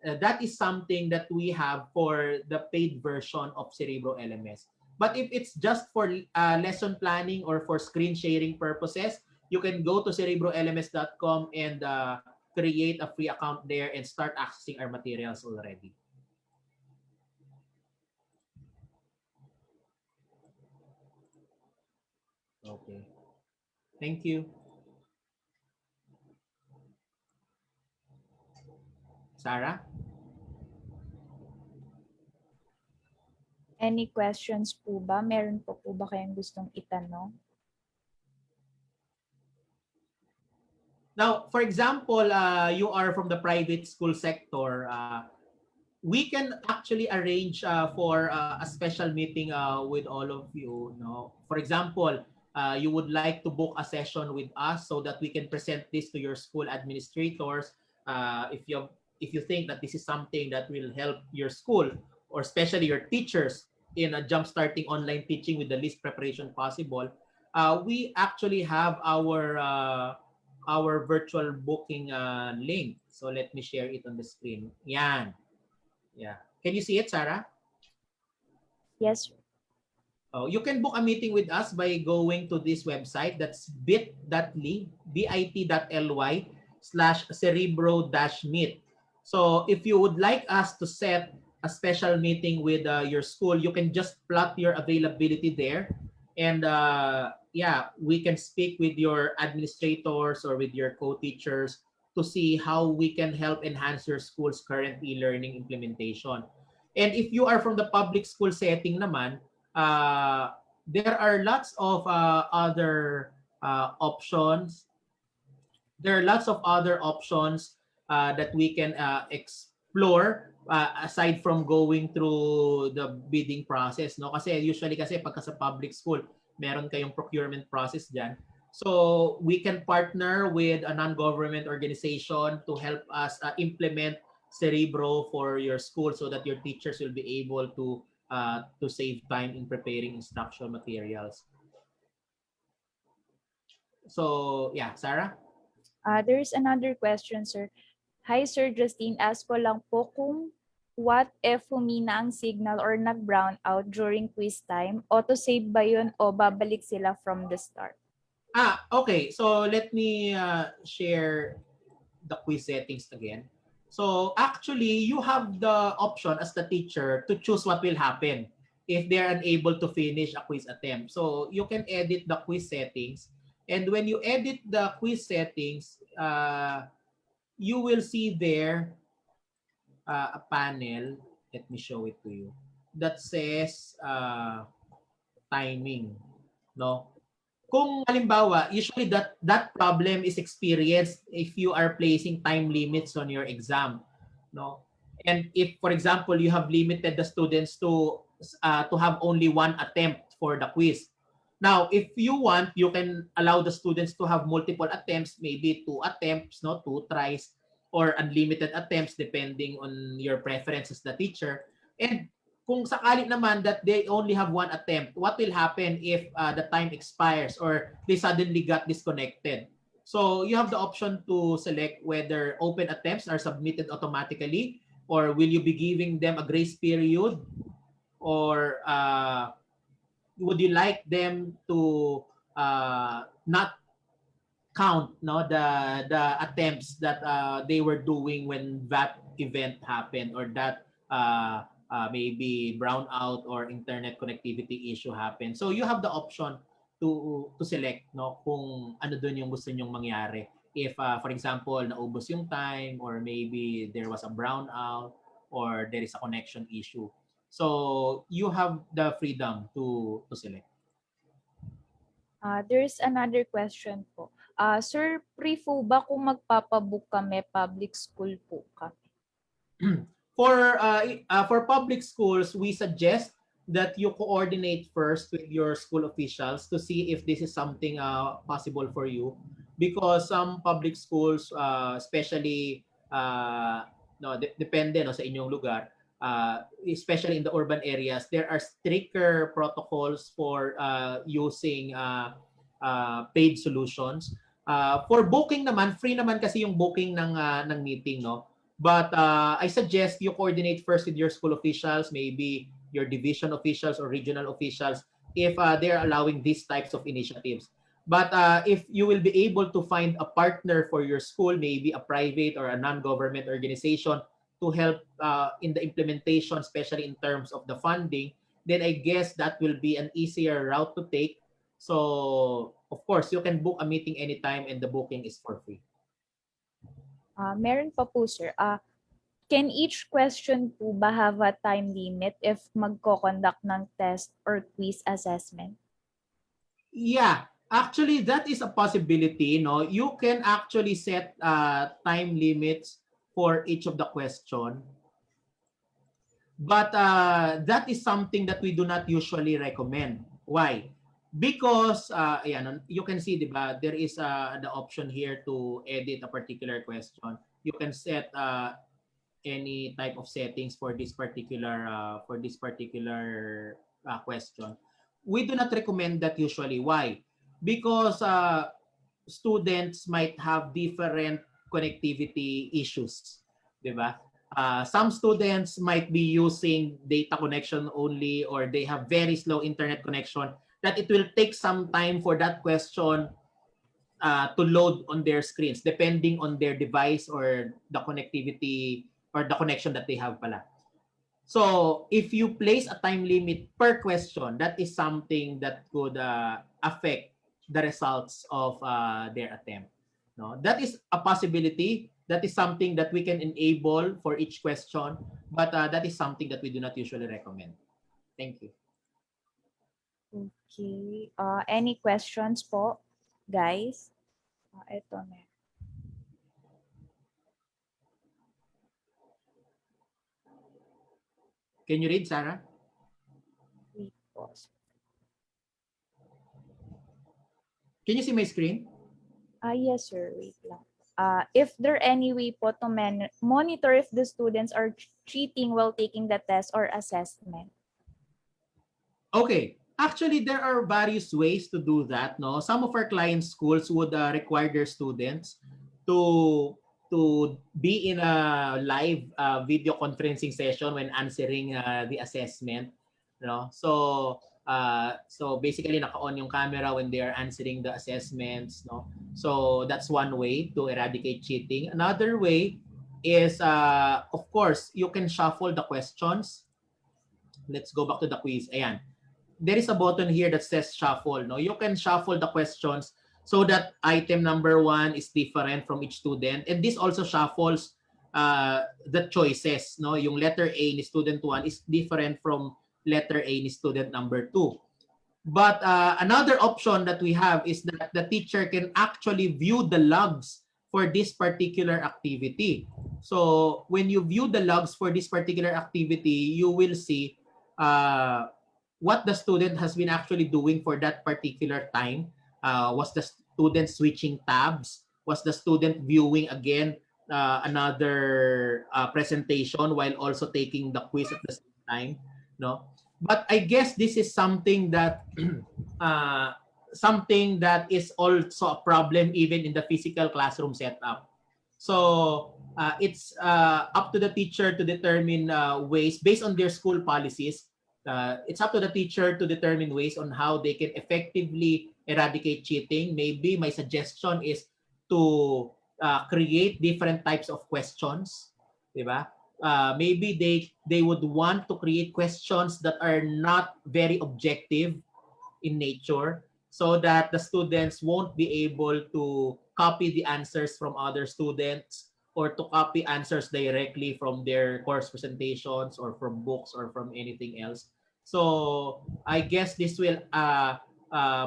that is something that we have for the paid version of Cerebro LMS. But if it's just for lesson planning or for screen sharing purposes, you can go to cerebrolms.com and create a free account there and start accessing our materials already. Okay. Thank you. Sarah? Any questions po ba? Meron po ba kayong gustong itanong? Now, for example, you are from the private school sector. We can actually arrange for a special meeting with all of you. No, for example, you would like to book a session with us so that we can present this to your school administrators. If you think that this is something that will help your school or especially your teachers in jumpstarting online teaching with the least preparation possible, we actually have our virtual booking link. So let me share it on the screen. Yan. Yeah. Can you see it, Sarah? Yes. Oh, you can book a meeting with us by going to this website. That's bit.ly/cerebro-meet. So if you would like us to set a special meeting with your school, you can just plot your availability there. And yeah, we can speak with your administrators or with your co-teachers to see how we can help enhance your school's current e-learning implementation. And if you are from the public school setting naman, there are lots of other options. There are lots of other options that we can explore aside from going through the bidding process, no? Kasi usually kasi pagka sa public school, meron kayong procurement process diyan. So we can partner with a non-government organization to help us implement Cerebro for your school so that your teachers will be able to save time in preparing instructional materials. So yeah, Sarah? There's another question, sir. Hi, Sir Justine. Ask ko lang po kung what if humina ang signal or nag-brown out during quiz time? Auto-save ba yun o babalik sila from the start? Okay. So let me share the quiz settings again. So actually, you have the option as the teacher to choose what will happen if they're unable to finish a quiz attempt. So you can edit the quiz settings. And when you edit the quiz settings, you will see there a panel. Let me show it to you. That says timing. No? Kung halimbawa, usually that problem is experienced if you are placing time limits on your exam, no? And if, for example, you have limited the students to have only one attempt for the quiz. Now, if you want, you can allow the students to have multiple attempts, maybe 2 attempts, no, 2 tries, or unlimited attempts depending on your preference as the teacher. And kung sakali naman that they only have one attempt, what will happen if the time expires or they suddenly got disconnected? So you have the option to select whether open attempts are submitted automatically or will you be giving them a grace period, or would you like them to not count, no, the attempts that they were doing when that event happened, or that maybe brownout or internet connectivity issue happened. So you have the option to select, no, kung ano doon yung gusto nyong mangyari. If for example, naubos yung time, or maybe there was a brownout, or there is a connection issue. So you have the freedom to select. There's another question po. Sir, free po ba kung magpapabook kami, public school po kami? For public schools, we suggest that you coordinate first with your school officials to see if this is something possible for you. because some public schools, especially no, depende no sa inyong lugar, especially in the urban areas, there are stricter protocols for using paid solutions. For booking naman, free naman kasi yung booking ng meeting, no? But I suggest you coordinate first with your school officials, maybe your division officials or regional officials, if they're allowing these types of initiatives. But if you will be able to find a partner for your school, maybe a private or a non-government organization to help in the implementation, especially in terms of the funding, then I guess that will be an easier route to take. So, of course, you can book a meeting anytime and the booking is for free. Meron pa po, sir. Can each question po ba have a time limit if magko-conduct ng test or quiz assessment? Yeah, actually, that is a possibility. No, you can actually set time limits for each of the question, but that is something that we do not usually recommend. Why? Because ayan, you can see, diba, there is the option here to edit a particular question. You can set any type of settings for this particular question. We do not recommend that usually. Why? Because students might have different connectivity issues, 'di ba? Some students might be using data connection only, or they have very slow internet connection, that it will take some time for that question to load on their screens depending on their device or the connectivity or the connection that they have pala. So if you place a time limit per question, that is something that could affect the results of their attempt. No, that is a possibility. That is something that we can enable for each question, but that is something that we do not usually recommend. Thank you. Okay. Any questions po, guys? Ito na. Can you read, Sarah? Wait po. Can you see my screen? Yes, sir. Wait lang. If there any way po to monitor if the students are cheating while taking the test or assessment? Okay. Actually, there are various ways to do that. No, some of our client schools would require their students to be in a live video conferencing session when answering the assessment. No, so basically naka-on yung camera when they are answering the assessments. No, so that's one way to eradicate cheating. Another way is, of course, you can shuffle the questions. Let's go back to the quiz. Ayan. There is a button here that says shuffle. No, you can shuffle the questions so that item number 1 is different from each student, and this also shuffles the choices. No, yung letter A ni student 1 is different from letter A ni student number 2. But another option that we have is that the teacher can actually view the logs for this particular activity. So when you view the logs for this particular activity, you will see what the student has been actually doing for that particular time. Was the student switching tabs? Was the student viewing again another presentation while also taking the quiz at the same time? No, but I guess this is something that is also a problem even in the physical classroom setup. So it's up to the teacher to determine ways based on their school policies. It's up to the teacher to determine ways on how they can effectively eradicate cheating. Maybe my suggestion is to create different types of questions, diba? Maybe they would want to create questions that are not very objective in nature, so that the students won't be able to copy the answers from other students or to copy answers directly from their course presentations or from books or from anything else. So I guess this will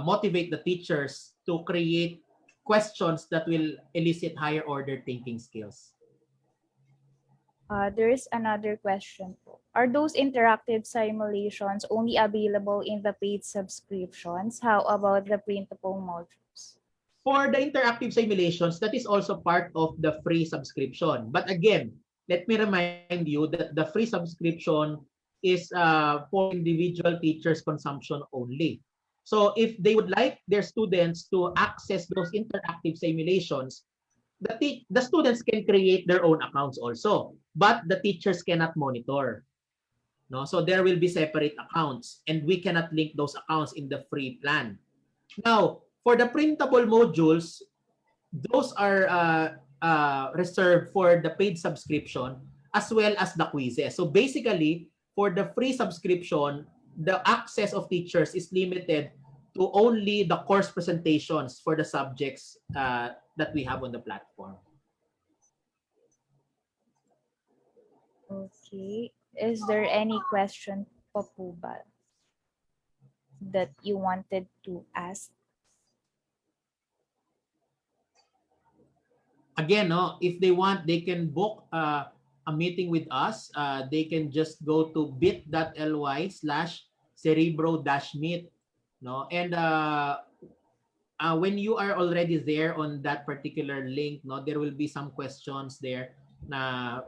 motivate the teachers to create questions that will elicit higher order thinking skills. There is another question po. Are those interactive simulations only available in the paid subscriptions? How about the printable modules? For the interactive simulations, that is also part of the free subscription. But again, let me remind you that the free subscription is for individual teachers' consumption only. So if they would like their students to access those interactive simulations, the students can create their own accounts also, but the teachers cannot monitor. No, so there will be separate accounts, and we cannot link those accounts in the free plan. Now, for the printable modules, those are reserved for the paid subscription as well as the quizzes. So basically, for the free subscription, the access of teachers is limited to only the course presentations for the subjects that we have on the platform. Okay. Is there any question pa po ba that you wanted to ask? Again, no, if they want, they can book a meeting with us. They can just go to bit.ly/cerebro-meet. No? And when you are already there on that particular link, no, there will be some questions there na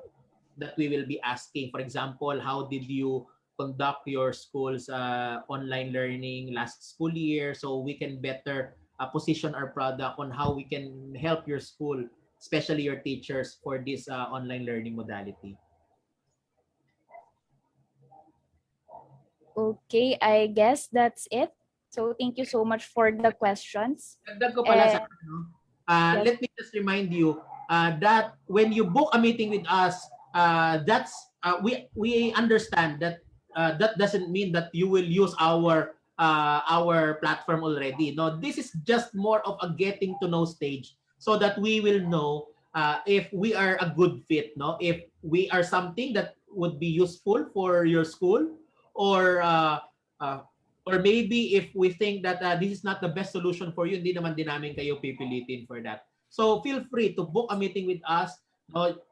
that we will be asking. For example, how did you conduct your school's online learning last school year, so we can better position our product on how we can help your school, especially your teachers, for this online learning modality. Okay, I guess that's it. So thank you so much for the questions. Dagdag ko pala sa And ano, yes, let me just remind you that when you book a meeting with us, that's we understand that that doesn't mean that you will use our platform already. No, this is just more of a getting to know stage so that we will know if we are a good fit. No, if we are something that would be useful for your school, or uh, or maybe if we think that this is not the best solution for you, hindi naman din namin kayo pipilitin for that. So feel free to book a meeting with us.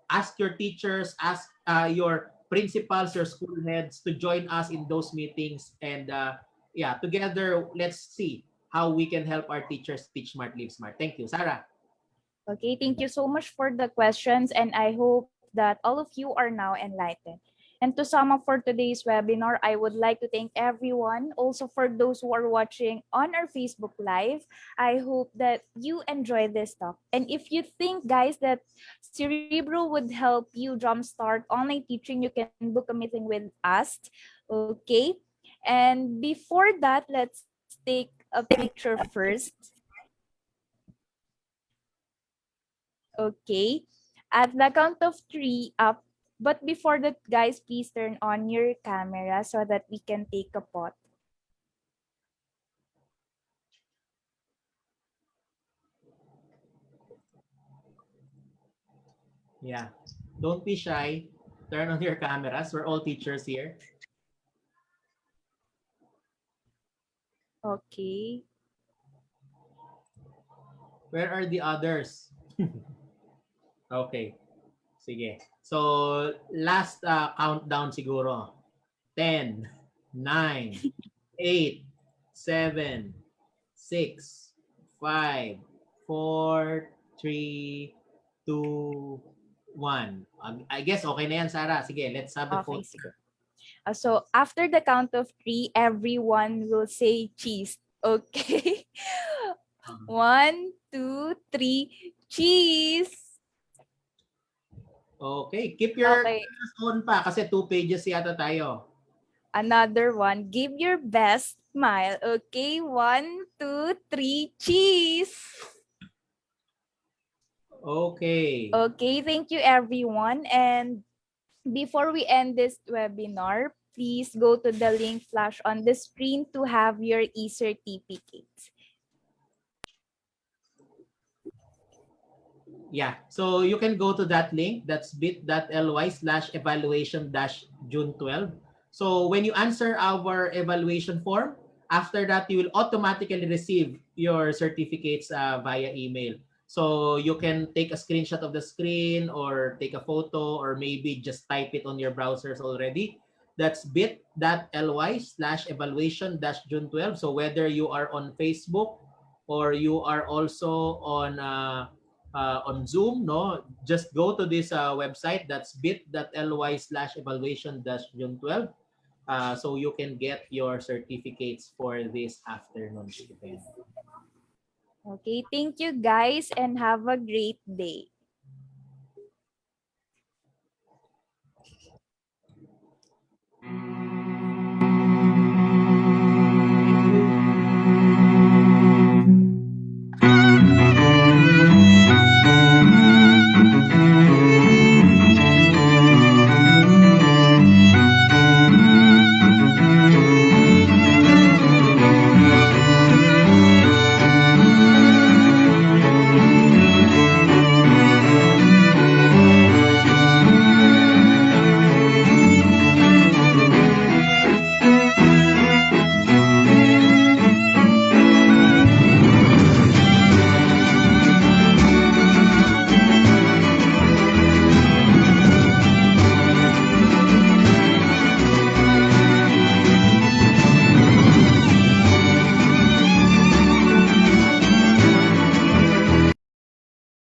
Ask your teachers, ask your principals, your school heads to join us in those meetings. And yeah, together, let's see how we can help our teachers teach smart, live smart. Thank you. Sarah. okay, thank you so much for the questions, and I hope that all of you are now enlightened. And to sum up for today's webinar, I would like to thank everyone, also for those who are watching on our Facebook Live. I hope that you enjoy this talk. And if you think, guys, that Cerebro would help you jumpstart online teaching, you can book a meeting with us. Okay. And before that, let's take a picture first. Okay. At the count of three up. But before that, guys, please turn on your camera so that we can take a pot. Yeah. Don't be shy. Turn on your cameras. We're all teachers here. Okay. Where are the others? Okay. Sige. So, last countdown siguro. 10, 9, 8, 7, 6, 5, 4, 3, 2, 1. I guess okay na yan, Sarah. Sige, let's have the Okay, photo. sige. So after the count of three, everyone will say cheese. Okay. 1, 2, 3, cheese. Okay. Keep your Okay. cameras on pa kasi 2 pages yata tayo. Another one. Give your best smile. Okay. 1, 2, 3, cheese. Okay. Okay. Thank you, everyone. And before we end this webinar, please go to the link flash on the screen to have your e-certificates. Yeah. So you can go to that link. That's bit.ly/evaluation-June 12. So when you answer our evaluation form, after that, you will automatically receive your certificates via email. So you can take a screenshot of the screen or take a photo or maybe just type it on your browsers already. That's bit.ly/evaluation-June 12. So whether you are on Facebook or you are also on Zoom, no, just go to this website. That's bit.ly/evaluation-june12. So you can get your certificates for this afternoon's event. Okay, thank you guys and have a great day.